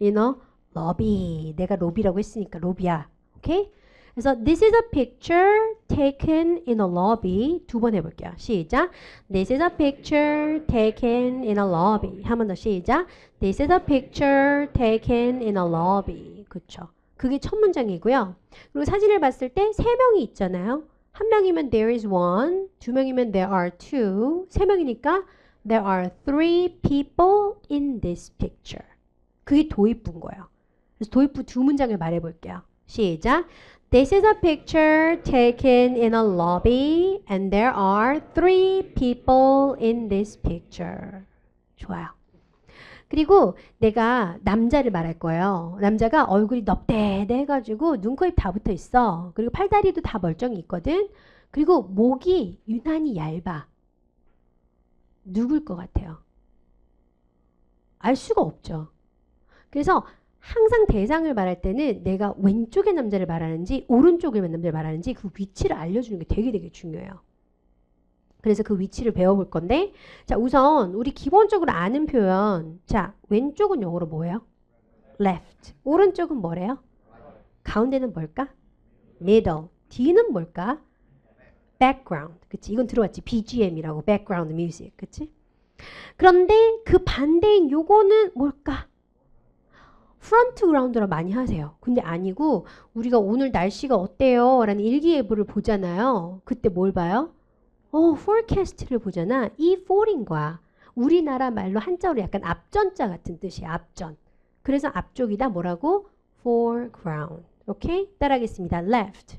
In a lobby. 내가 로비라고 했으니까 로비야. 오케이? 그래서 this is a picture taken in a lobby. 두 번 해볼게요. 시작. This is a picture taken in a lobby. 한 번 더 시작. This is a picture taken in a lobby. 그쵸. 그게 첫 문장이고요. 그리고 사진을 봤을 때 세 명이 있잖아요. 한 명이면 there is one, 두 명이면 there are two, 세 명이니까 there are three people in this picture. 그게 도입부인 거예요. 그래서 도입부 두 문장을 말해볼게요. 시작. This is a picture taken in a lobby and there are three people in this picture. 좋아요. 그리고 내가 남자를 말할 거예요. 남자가 얼굴이 넙대대 해가지고 눈, 코, 입 다 붙어 있어. 그리고 팔다리도 다 멀쩡히 있거든. 그리고 목이 유난히 얇아. 누굴 것 같아요? 알 수가 없죠. 그래서 항상 대상을 말할 때는 내가 왼쪽의 남자를 말하는지 오른쪽의 남자를 말하는지 그 위치를 알려주는 게 되게 중요해요. 그래서 그 위치를 배워볼 건데, 자, 우선 우리 기본적으로 아는 표현. 자, 왼쪽은 영어로 뭐예요? left. 오른쪽은 뭐래요? 가운데는 뭘까? middle. 뒤는 뭘까? background. 그치? 이건 들어왔지. BGM이라고. background music. 그치? 그런데 그 반대인 요거는 뭘까? 프런트 그라운드라 많이 하세요. 근데 아니고 우리가 오늘 날씨가 어때요? 라는 일기예보를 보잖아요. 그때 뭘 봐요? forecast를 보잖아. 이 for인 거야. 우리나라 말로 한자로 약간 앞전자 같은 뜻이야. 앞전. 그래서 앞쪽이다 뭐라고? foreground. 오케이? 따라하겠습니다. left,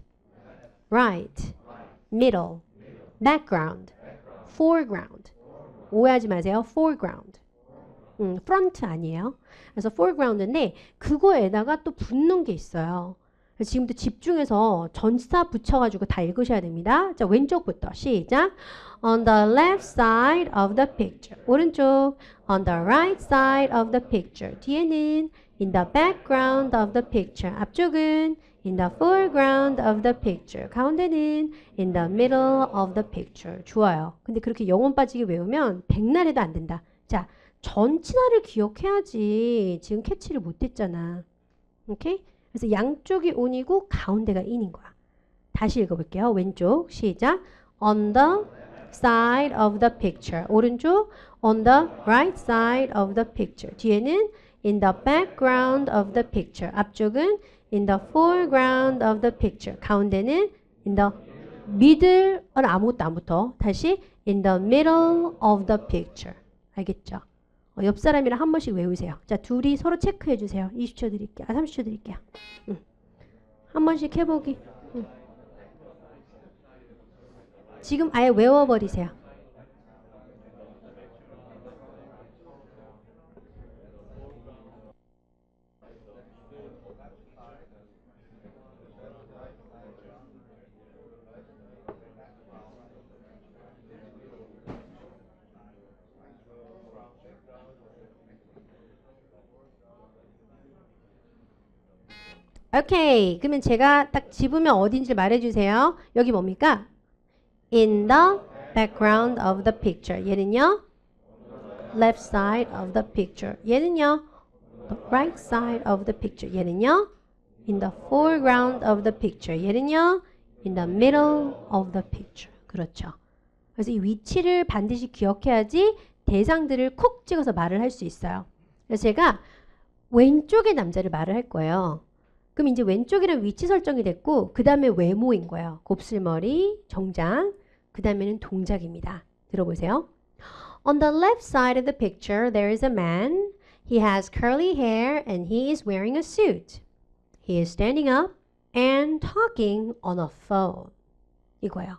right, middle, background, foreground. 오해하지 마세요. foreground. front 아니에요. 그래서 foreground인데 그거에다가 또 붙는 게 있어요. 지금부터 집중해서 전치사 붙여가지고 다 읽으셔야 됩니다. 자, 왼쪽부터 시작. On the left side of the picture. 오른쪽. On the right side of the picture. 뒤에는 in the background of the picture. 앞쪽은 in the foreground of the picture. 가운데는 in the middle of the picture. 좋아요. 근데 그렇게 영혼 빠지게 외우면 백날 해도 안 된다. 자, 전치사를 기억해야지. 지금 캐치를 못했잖아. 오케이? 그래서 양쪽이 on이고 가운데가 in인 거야. 다시 읽어볼게요. 왼쪽 시작. On the side of the picture. 오른쪽. On the right side of the picture. 뒤에는 in the background of the picture. 앞쪽은 in the foreground of the picture. 가운데는 in the middle. 아무것도 안 붙어. 다시 in the middle of the picture. 알겠죠? 옆 사람이랑 한 번씩 외우세요. 자, 둘이 서로 체크해 주세요. 20초 드릴게요. 30초 드릴게요. 한 번씩 해보기. 지금 아예 외워버리세요. 오케이. 그러면 제가 딱 집으면 어딘지 말해주세요. 여기 뭡니까? In the background of the picture. 얘는요? Left side of the picture. 얘는요? The right side of the picture. 얘는요? In the foreground of the picture. 얘는요? In the middle of the picture. 그렇죠. 그래서 이 위치를 반드시 기억해야지 대상들을 콕 찍어서 말을 할 수 있어요. 그래서 제가 왼쪽의 남자를 말을 할 거예요. 그럼 이제 왼쪽이랑 위치 설정이 됐고 그 다음에 외모인 거예요. 곱슬머리, 정장, 그 다음에는 동작입니다. 들어보세요. On the left side of the picture there is a man. He has curly hair and he is wearing a suit. He is standing up and talking on a phone. 이거예요.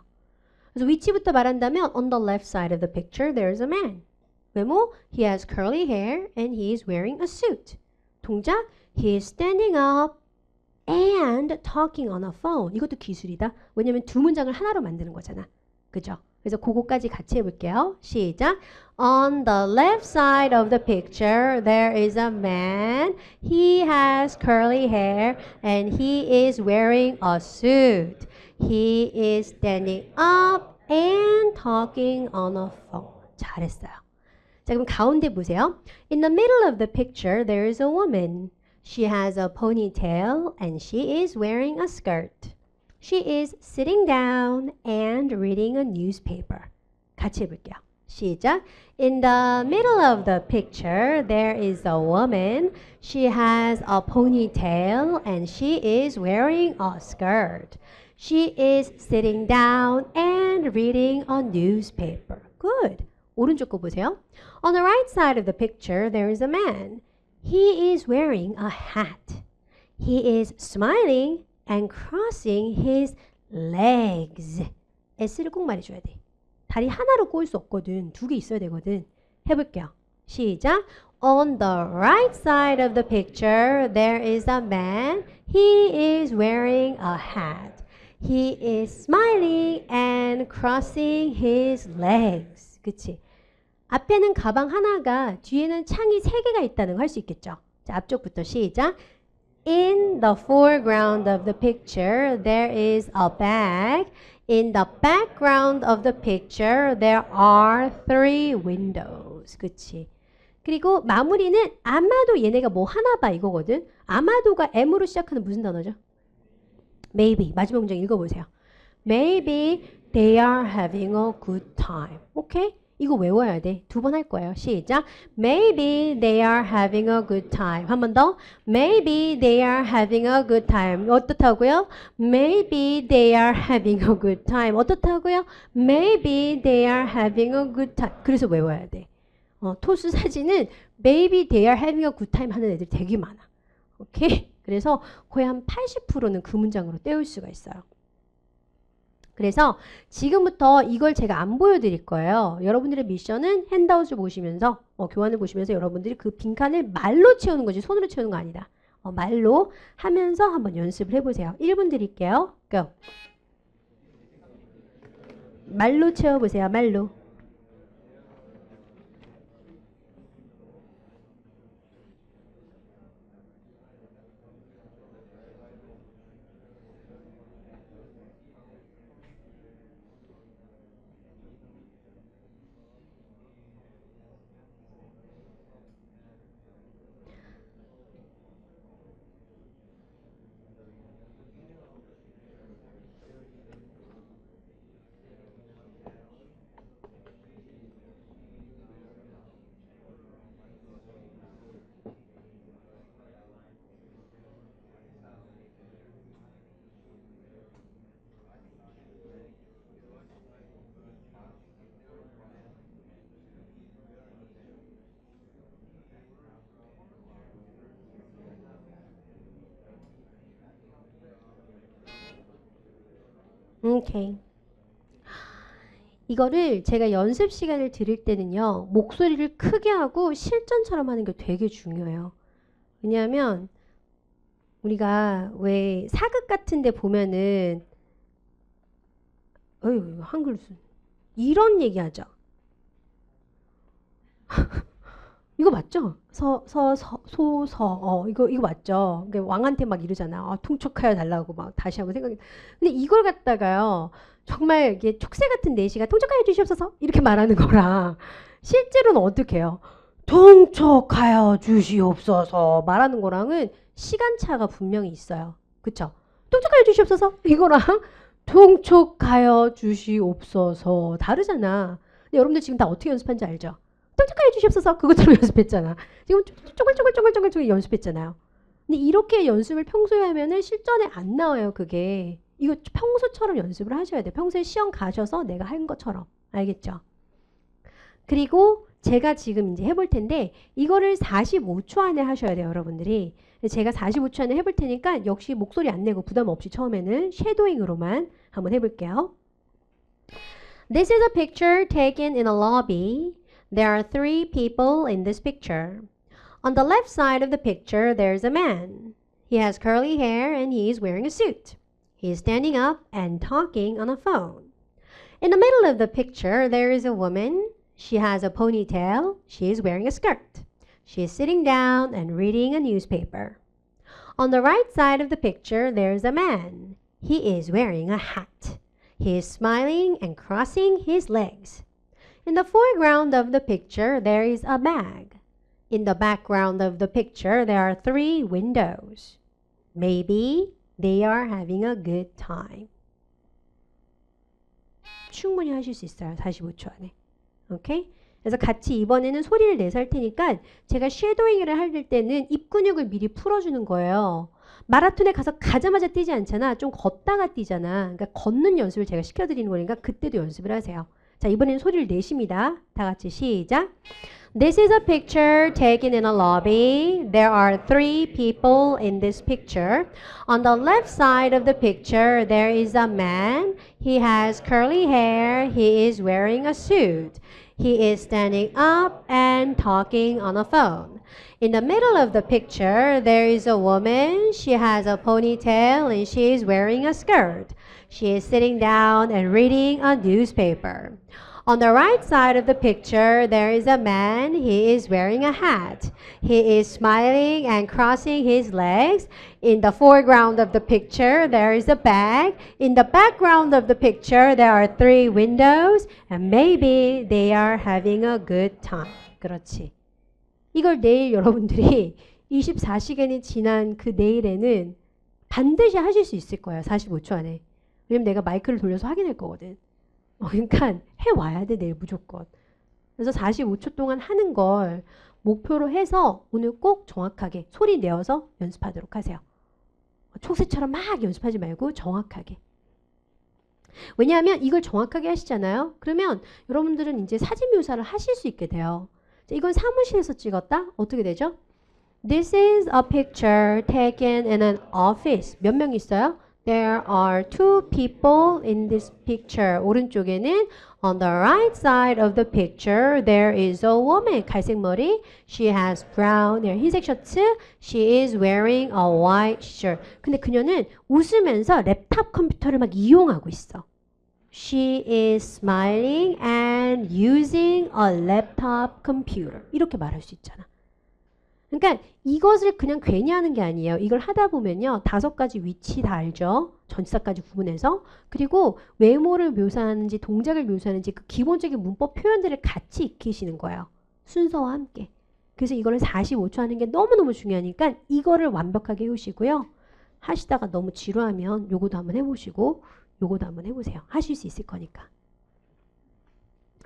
그래서 위치부터 말한다면 on the left side of the picture there is a man. 외모, he has curly hair and he is wearing a suit. 동작, he is standing up and talking on a phone. 이것도 기술이다. 왜냐면 두 문장을 하나로 만드는 거잖아. 그죠? 그래서 그거까지 같이 해볼게요. 시작. On the left side of the picture, there is a man. He has curly hair and he is wearing a suit. He is standing up and talking on a phone. 잘했어요. 자, 그럼 가운데 보세요. In the middle of the picture, there is a woman. She has a ponytail and she is wearing a skirt. She is sitting down and reading a newspaper. 같이 해볼게요. 시작. In the middle of the picture, there is a woman. She has a ponytail and she is wearing a skirt. She is sitting down and reading a newspaper. Good. 오른쪽 거 보세요. On the right side of the picture, there is a man. He is wearing a hat. He is smiling and crossing his legs. S를 꼭 말해줘야 돼. 다리 하나로 꼬일 수 없거든. 두 개 있어야 되거든. 해볼게요. 시작. On the right side of the picture, there is a man. He is wearing a hat. He is smiling and crossing his legs. 그치? 앞에는 가방 하나가 뒤에는 창이 세 개가 있다는 거 할 수 있겠죠? 자, 앞쪽부터 시작. In the foreground of the picture, there is a bag. In the background of the picture, there are 3 windows. 그치? 그리고 마무리는 아마도 얘네가 뭐 하나 봐 이거거든. 아마도가 M으로 시작하는 무슨 단어죠? Maybe. 마지막 문장 읽어보세요. Maybe they are having a good time. 오케이? 이거 외워야 돼. 2번 할 거예요. 시작. Maybe they are having a good time. 한 번 더. Maybe they are having a good time. 어떻다고요? Maybe they are having a good time. 어떻다고요? Maybe they are having a good time. 그래서 외워야 돼. 토스 사진은 Maybe they are having a good time 하는 애들 되게 많아. 오케이? 그래서 거의 한 80%는 그 문장으로 때울 수가 있어요. 그래서 지금부터 이걸 제가 안 보여드릴 거예요. 여러분들의 미션은 핸드아웃을 보시면서 교환을 보시면서 여러분들이 그 빈칸을 말로 채우는 거지 손으로 채우는 거 아니다. 말로 하면서 한번 연습을 해보세요. 1분 드릴게요. Go. 말로 채워보세요. 말로. 오케이. 이거를 제가 연습 시간을 드릴 때는요. 목소리를 크게 하고 실전처럼 하는 게 되게 중요해요. 왜냐하면 우리가 왜 사극 같은 데 보면은 어휴 한글 이런 얘기 하죠. 이거 맞죠? 이거 맞죠? 왕한테 막 이러잖아. 통촉하여 달라고 막 다시 한번 생각해. 근데 이걸 갖다가요. 정말 이게 촉새 같은 내시가 통촉하여 주시옵소서 이렇게 말하는 거랑 실제로는 어떻게 해요? 통촉하여 주시옵소서 말하는 거랑은 시간차가 분명히 있어요. 그쵸? 통촉하여 주시옵소서 이거랑 통촉하여 주시옵소서 다르잖아. 근데 여러분들 지금 다 어떻게 연습한지 알죠? 통촉하여 주시옵소서 그것처럼 연습했잖아. 지금 쪼글쪼글 연습했잖아요. 근데 이렇게 연습을 평소에 하면은 실전에 안 나와요. 그게. 이거 평소처럼 연습을 하셔야 돼요. 평소에 시험 가셔서 내가 한 것처럼. 알겠죠? 그리고 제가 지금 이제 해볼 텐데 이거를 45초 안에 하셔야 돼요. 여러분들이. 제가 45초 안에 해볼 테니까 역시 목소리 안 내고 부담 없이 처음에는 쉐도잉으로만 한번 해볼게요. This is a picture taken in a lobby. There are 3 people in this picture. On the left side of the picture, there's a man. He has curly hair and he is wearing a suit. He is standing up and talking on a phone. In the middle of the picture, there is a woman. She has a ponytail. She is wearing a skirt. She is sitting down and reading a newspaper. On the right side of the picture, there is a man. He is wearing a hat. He is smiling and crossing his legs. In the foreground of the picture, there is a bag. In the background of the picture, there are 3 windows. Maybe they are having a good time. 충분히 하실 수 있어요. 45초 안에. 오케이? 그래서 같이 이번에는 소리를 내서 할 테니까 제가 쉐도잉을 할 때는 입 근육을 미리 풀어주는 거예요. 마라톤에 가서 가자마자 뛰지 않잖아. 좀 걷다가 뛰잖아. 그러니까 걷는 연습을 제가 시켜드리는 거니까 그때도 연습을 하세요. 자, 이번에는 소리를 내십니다. 다 같이 시작. This is a picture taken in a lobby. There are 3 people in this picture. On the left side of the picture, there is a man. He has curly hair. He is wearing a suit. He is standing up and talking on a phone. In the middle of the picture, there is a woman. She has a ponytail and she is wearing a skirt. She is sitting down and reading a newspaper. On the right side of the picture, there is a man. He is wearing a hat. He is smiling and crossing his legs. In the foreground of the picture, there is a bag. In the background of the picture, there are 3 windows. And maybe they are having a good time. 그렇지. 이걸 내일 여러분들이 24시간이 지난 그 내일에는 반드시 하실 수 있을 거예요. 45초 안에. 왜냐면 내가 마이크를 돌려서 확인할 거거든. 그러니까 해와야 돼, 내일 무조건. 그래서 45초 동안 하는 걸 목표로 해서 오늘 꼭 정확하게 소리 내어서 연습하도록 하세요. 촉새처럼 막 연습하지 말고 정확하게. 왜냐하면 이걸 정확하게 하시잖아요. 그러면 여러분들은 이제 사진 묘사를 하실 수 있게 돼요. 이건 사무실에서 찍었다? 어떻게 되죠? This is a picture taken in an office. 몇 명 있어요? There are 2 people in this picture. 오른쪽에는 on the right side of the picture there is a woman. 갈색 머리. She has brown hair. 흰색 셔츠. She is wearing a white shirt. 근데 그녀는 웃으면서 랩탑 컴퓨터를 막 이용하고 있어. She is smiling and using a laptop computer. 이렇게 말할 수 있잖아. 그러니까 이것을 그냥 괜히 하는 게 아니에요. 이걸 하다 보면요. 5가지 위치 다 알죠. 전치사까지 구분해서. 그리고 외모를 묘사하는지 동작을 묘사하는지 그 기본적인 문법 표현들을 같이 익히시는 거예요. 순서와 함께. 그래서 이거를 45초 하는 게 너무너무 중요하니까 이거를 완벽하게 해오시고요. 하시다가 너무 지루하면 요거도 한번 해보시고 요거도 한번 해보세요. 하실 수 있을 거니까.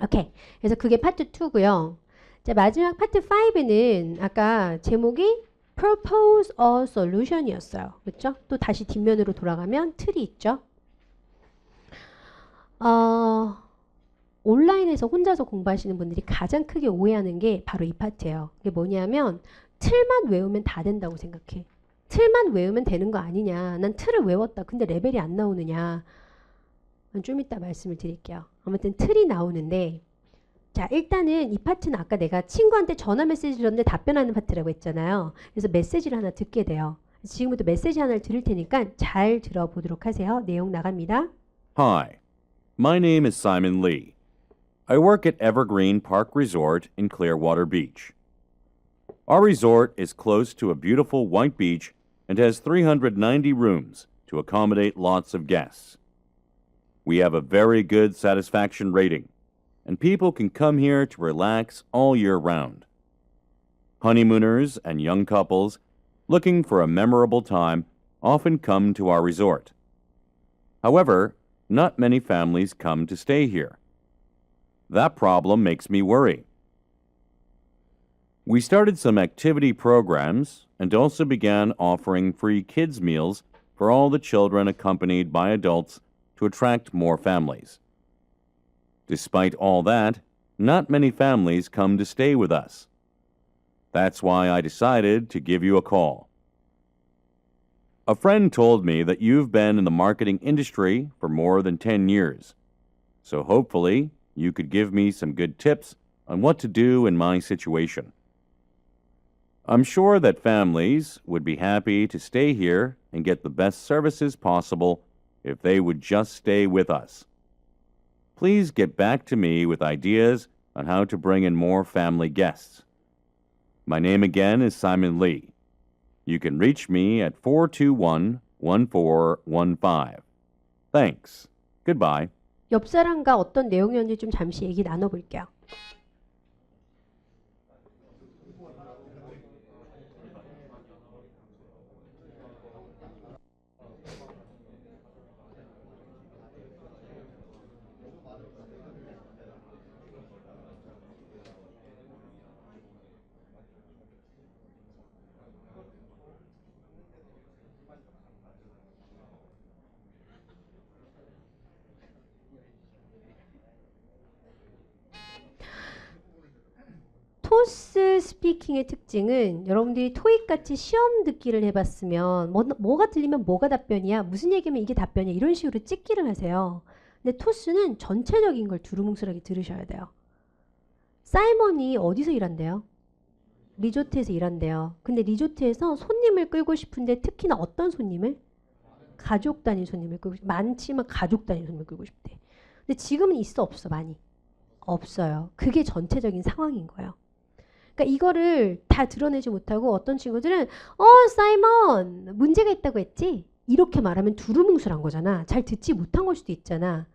오케이. 그래서 그게 파트 2고요. 자, 마지막 파트 5는 아까 제목이 Propose a Solution이었어요. 그렇죠? 또 다시 뒷면으로 돌아가면 틀이 있죠. 온라인에서 혼자서 공부하시는 분들이 가장 크게 오해하는 게 바로 이 파트예요. 이게 뭐냐면 틀만 외우면 다 된다고 생각해. 틀만 외우면 되는 거 아니냐. 난 틀을 외웠다. 근데 레벨이 안 나오느냐. 좀 이따 말씀을 드릴게요. 아무튼 틀이 나오는데 자, 일단은 이 파트는 아까 내가 친구한테 전화 메시지를 줬는데 답변하는 파트라고 했잖아요. 그래서 메시지를 하나 듣게 돼요. 지금부터 메시지 하나를 들을 테니까 잘 들어보도록 하세요. 내용 나갑니다. Hi, my name is Simon Lee. I work at Evergreen Park Resort in Clearwater Beach. Our resort is close to a beautiful white beach and has 390 rooms to accommodate lots of guests. We have a very good satisfaction rating, and people can come here to relax all year round. Honeymooners and young couples looking for a memorable time often come to our resort. However, not many families come to stay here. That problem makes me worry. We started some activity programs and also began offering free kids' meals for all the children accompanied by adults to attract more families. Despite all that, not many families come to stay with us. That's why I decided to give you a call. A friend told me that you've been in the marketing industry for more than 10 years, so hopefully you could give me some good tips on what to do in my situation. I'm sure that families would be happy to stay here and get the best services possible if they would just stay with us. please get back to me with ideas on how to bring in more family guests. My name again is Simon Lee. You can reach me at 421-1415. Thanks. Goodbye. 옆 사람과 어떤 내용이었는지 좀 잠시 얘기 나눠볼게요. 토스 스피킹의 특징은 여러분들이 토익같이 시험 듣기를 해봤으면 뭐가 들리면 뭐가 답변이야, 무슨 얘기면 이게 답변이야, 이런 식으로 찍기를 하세요. 근데 토스는 전체적인 걸 두루뭉술하게 들으셔야 돼요. 사이먼이 어디서 일한대요? 리조트에서 일한대요. 근데 리조트에서 손님을 끌고 싶은데 특히나 어떤 손님을? 가족 단위 손님을 끌고 싶대. 많지만 가족 단위 손님을 끌고 싶대. 근데 지금은 있어 없어? 많이? 없어요. 그게 전체적인 상황인 거예요. 그러니까 이거를 다 드러내지 못하고 어떤 친구들은 사이먼 문제가 있다고 했지? 이렇게 말하면 두루뭉술한 거잖아. 잘 듣지 못한 걸 수도 있잖아.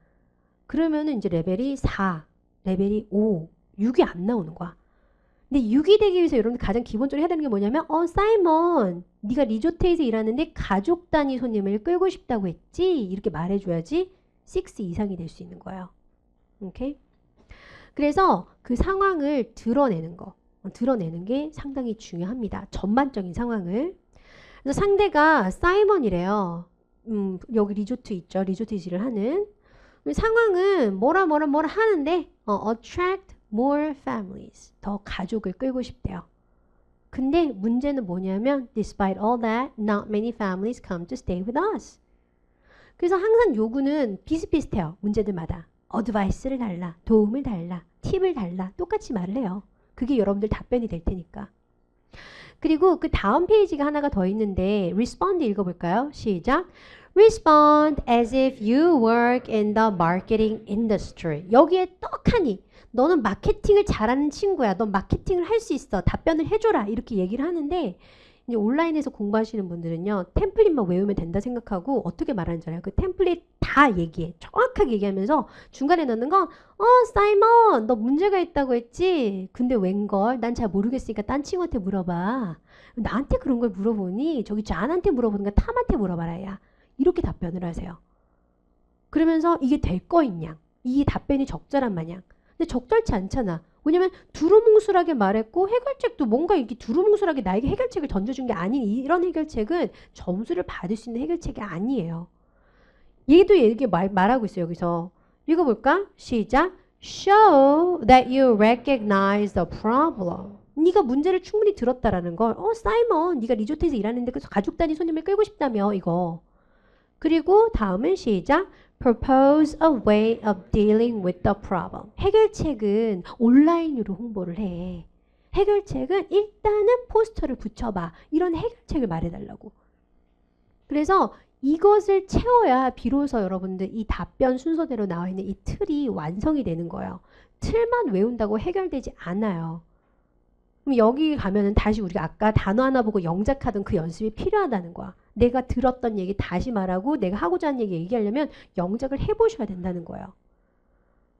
그러면은 이제 레벨이 4, 레벨이 5, 6이 안 나오는 거야. 근데 6이 되기 위해서 여러분들 가장 기본적으로 해야 되는 게 뭐냐면 사이먼 네가 리조트에서 일하는데 가족 단위 손님을 끌고 싶다고 했지? 이렇게 말해줘야지 6 이상이 될 수 있는 거예요. 오케이? 그래서 그 상황을 드러내는 게 상당히 중요합니다. 전반적인 상황을. 그래서 상대가 사이먼이래요. 여기 리조트 있죠. 리조트에서 일을 하는. 상황은 뭐라 하는데 attract more families. 더 가족을 끌고 싶대요. 근데 문제는 뭐냐면 despite all that, not many families come to stay with us. 그래서 항상 요구는 비슷비슷해요. 문제들마다. 어드바이스를 달라, 도움을 달라, 팁을 달라, 똑같이 말을 해요. 그게 여러분들 답변이 될 테니까. 그리고 그 다음 페이지가 하나가 더 있는데 respond 읽어볼까요? 시작. Respond as if you work in the marketing industry. 여기에 떡하니 너는 마케팅을 잘하는 친구야. 넌 마케팅을 할 수 있어. 답변을 해줘라. 이렇게 얘기를 하는데 이제 온라인에서 공부하시는 분들은요. 템플릿만 외우면 된다 생각하고 어떻게 말하는지 알아요? 그 템플릿 다 얘기해. 정확하게 얘기하면서 중간에 넣는 건 사이먼 너 문제가 있다고 했지? 근데 웬걸? 난 잘 모르겠으니까 딴 친구한테 물어봐. 나한테 그런 걸 물어보니 저기 존한테 물어보는 거 탐한테 물어봐라 야. 이렇게 답변을 하세요. 그러면서 이게 될 거인 양. 이 답변이 적절한 마냥. 근데 적절치 않잖아. 왜냐면 두루뭉술하게 말했고 해결책도 뭔가 이렇게 두루뭉술하게 나에게 해결책을 던져준 게 아닌 이런 해결책은 점수를 받을 수 있는 해결책이 아니에요. 얘도 이렇게 말하고 있어요. 여기서 읽어볼까? 시작. Show that you recognize the problem. 네가 문제를 충분히 들었다라는 걸. 사이먼 네가 리조트에서 일하는데 그래서 가족 단위 손님을 끌고 싶다며 이거. 그리고 다음은 시작. Propose a way of dealing with the problem. 해결책은 온라인으로 홍보를 해. 해결책은 일단은 포스터를 붙여봐. 이런 해결책을 말해달라고. 그래서 이것을 채워야 비로소 여러분들 이 답변 순서대로 나와 있는 이 틀이 완성이 되는 거예요. 틀만 외운다고 해결되지 않아요. 그럼 여기 가면은 다시 우리가 아까 단어 하나 보고 영작하던 그 연습이 필요하다는 거야. 내가 들었던 얘기 다시 말하고 내가 하고자 하는 얘기 얘기하려면 영작을 해보셔야 된다는 거예요.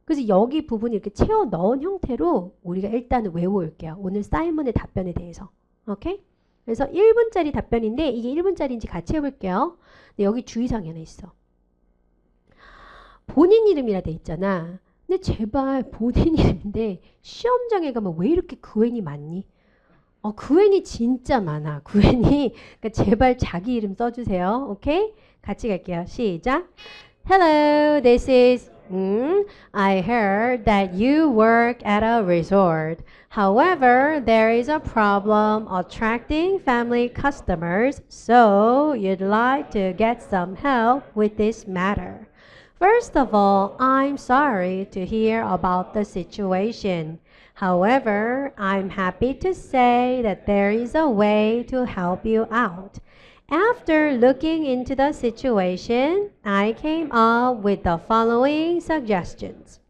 그래서 여기 부분 이렇게 채워 넣은 형태로 우리가 일단은 외워올게요. 오늘 사이먼의 답변에 대해서. 오케이? 그래서 1분짜리 답변인데 이게 1분짜리인지 같이 해볼게요. 근데 여기 주의사항이 하나 있어. 본인 이름이라 돼 있잖아. 근데 제발 본인 이름인데 시험장에 가면 왜 이렇게 그웬이 많니? 그웬이 진짜 많아. 그웬이. 그러니까 제발 자기 이름 써주세요. 오케이? 같이 갈게요. 시작. Hello, this is I heard that you work at a resort. However, there is a problem attracting family customers, so you'd like to get some help with this matter. First of all, I'm sorry to hear about the situation. However, I'm happy to say that there is a way to help you out. After looking into the situation, I came up with the following suggestions.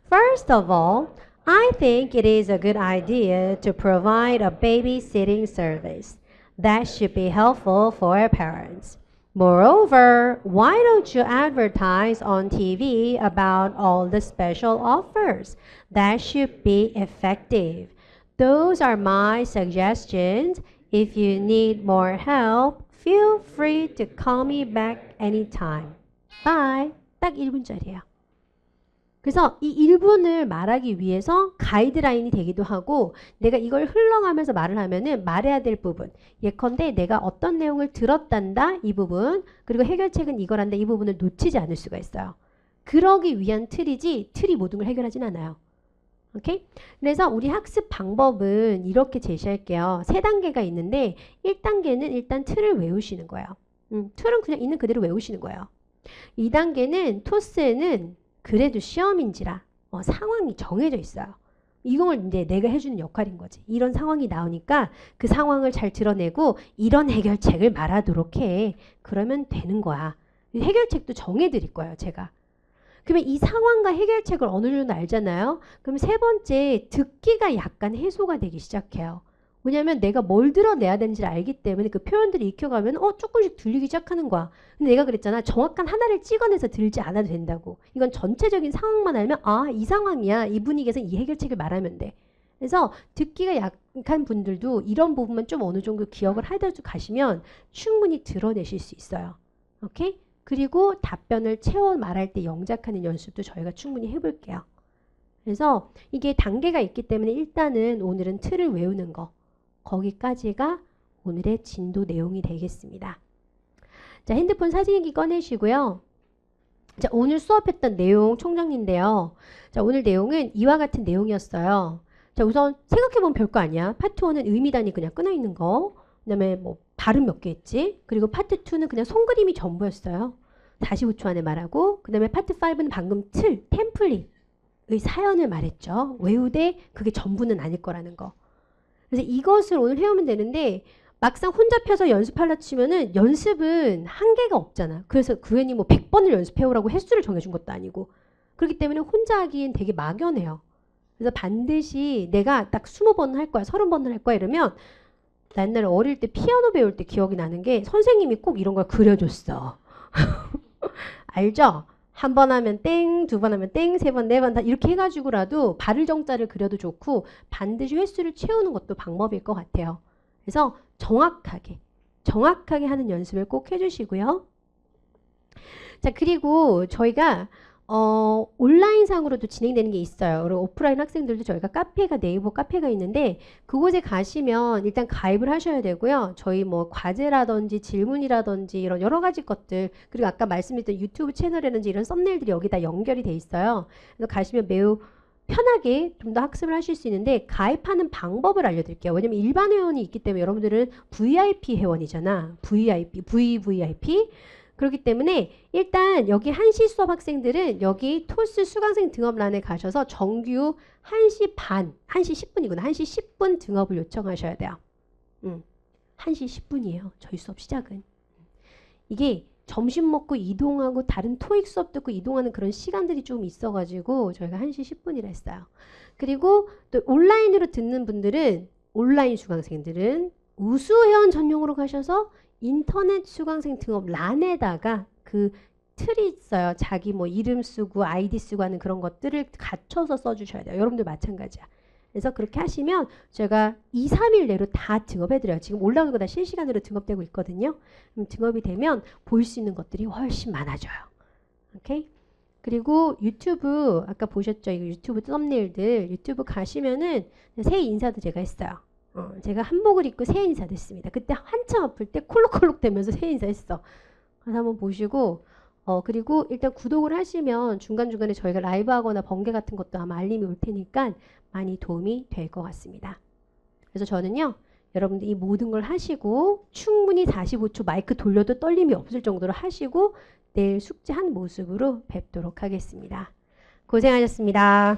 First of all, I think it is a good idea to provide a babysitting service. That should be helpful for our parents. Moreover, why don't you advertise on TV about all the special offers? That should be effective. Those are my suggestions. If you need more help, feel free to call me back anytime. Bye. 딱 1분짜리예요. 그래서 이 1분을 말하기 위해서 가이드라인이 되기도 하고 내가 이걸 흘러가면서 말을 하면은 말해야 될 부분 예컨대 내가 어떤 내용을 들었단다 이 부분 그리고 해결책은 이거란다 이 부분을 놓치지 않을 수가 있어요. 그러기 위한 틀이지 틀이 모든 걸 해결하진 않아요. 오케이? 그래서 우리 학습 방법은 이렇게 제시할게요. 3단계가 있는데 1단계는 일단 틀을 외우시는 거예요. 틀은 그냥 있는 그대로 외우시는 거예요. 2단계는 토스에는 그래도 시험인지라 상황이 정해져 있어요. 이걸 이제 내가 해주는 역할인 거지. 이런 상황이 나오니까 그 상황을 잘 드러내고 이런 해결책을 말하도록 해. 그러면 되는 거야. 해결책도 정해드릴 거예요. 제가. 그러면 이 상황과 해결책을 어느 정도 알잖아요. 그럼 3번째 듣기가 약간 해소가 되기 시작해요. 왜냐면 내가 뭘 드러내야 되는지를 알기 때문에 그 표현들을 익혀가면 조금씩 들리기 시작하는 거야. 근데 내가 그랬잖아. 정확한 하나를 찍어내서 들지 않아도 된다고. 이건 전체적인 상황만 알면 이 상황이야. 이 분위기에서 이 해결책을 말하면 돼. 그래서 듣기가 약한 분들도 이런 부분만 좀 어느 정도 기억을 하셔서 가시면 충분히 드러내실 수 있어요. 오케이? 그리고 답변을 채워 말할 때 영작하는 연습도 저희가 충분히 해볼게요. 그래서 이게 단계가 있기 때문에 일단은 오늘은 틀을 외우는 거. 거기까지가 오늘의 진도 내용이 되겠습니다. 자, 핸드폰 사진기 꺼내시고요. 자, 오늘 수업했던 내용 총정리인데요. 자, 오늘 내용은 이와 같은 내용이었어요. 자, 우선 생각해보면 별거 아니야. 파트 1은 의미단위 그냥 끊어있는 거. 그 다음에 뭐 발음 몇 개 했지. 그리고 파트 2는 그냥 손그림이 전부였어요. 45초 안에 말하고 그 다음에 파트 5는 방금 틀, 템플릿의 사연을 말했죠. 외우되 그게 전부는 아닐 거라는 거. 그래서 이것을 오늘 해오면 되는데 막상 혼자 펴서 연습하려 치면은 연습은 한계가 없잖아. 그래서 괜히 뭐 100번을 연습해오라고 횟수를 정해준 것도 아니고 그렇기 때문에 혼자 하기엔 되게 막연해요. 그래서 반드시 내가 딱 20번은 할 거야 30번은 할 거야 이러면 나 옛날에 어릴 때 피아노 배울 때 기억이 나는 게 선생님이 꼭 이런 걸 그려줬어. 알죠? 한 번 하면 땡, 2번 하면 땡, 3번, 4번 다 이렇게 해가지고라도 발을 정자를 그려도 좋고 반드시 횟수를 채우는 것도 방법일 것 같아요. 그래서 정확하게 하는 연습을 꼭 해주시고요. 자, 그리고 저희가 온라인상으로도 진행되는 게 있어요. 그리고 오프라인 학생들도 저희가 카페가 네이버 카페가 있는데 그곳에 가시면 일단 가입을 하셔야 되고요. 저희 뭐 과제라든지 질문이라든지 이런 여러 가지 것들 그리고 아까 말씀드렸던 유튜브 채널이라든지 이런 썸네일들이 여기다 연결이 돼 있어요. 그래서 가시면 매우 편하게 좀 더 학습을 하실 수 있는데 가입하는 방법을 알려드릴게요. 왜냐면 일반 회원이 있기 때문에 여러분들은 VIP 회원이잖아. VVIP 그렇기 때문에 일단 여기 한시 수업 학생들은 여기 토스 수강생 등업란에 가셔서 정규 1시 반, 1시 10분이구나. 1시 10분 등업을 요청하셔야 돼요. 1시 10분이에요. 저희 수업 시작은. 이게 점심 먹고 이동하고 다른 토익 수업 듣고 이동하는 그런 시간들이 좀 있어가지고 저희가 1시 10분이라 했어요. 그리고 또 온라인으로 듣는 분들은 온라인 수강생들은 우수회원 전용으로 가셔서 인터넷 수강생 등업 란에다가 그 틀이 있어요. 자기 뭐 이름 쓰고 아이디 쓰고 하는 그런 것들을 갖춰서 써주셔야 돼요. 여러분들 마찬가지야. 그래서 그렇게 하시면 제가 2, 3일 내로 다 등업해드려요. 지금 올라오는 거 다 실시간으로 등업되고 있거든요. 등업이 되면 볼 수 있는 것들이 훨씬 많아져요. 오케이? 그리고 유튜브 아까 보셨죠? 이거 유튜브 썸네일들 유튜브 가시면은 새해 인사도 제가 했어요. 제가 한복을 입고 새해 인사도 했습니다. 그때 한참 아플 때 콜록콜록 되면서 새해 인사했어. 그래서 한번 보시고 그리고 일단 구독을 하시면 중간중간에 저희가 라이브 하거나 번개 같은 것도 아마 알림이 올 테니까 많이 도움이 될 것 같습니다. 그래서 저는요. 여러분들 이 모든 걸 하시고 충분히 45초 마이크 돌려도 떨림이 없을 정도로 하시고 내일 숙제한 모습으로 뵙도록 하겠습니다. 고생하셨습니다.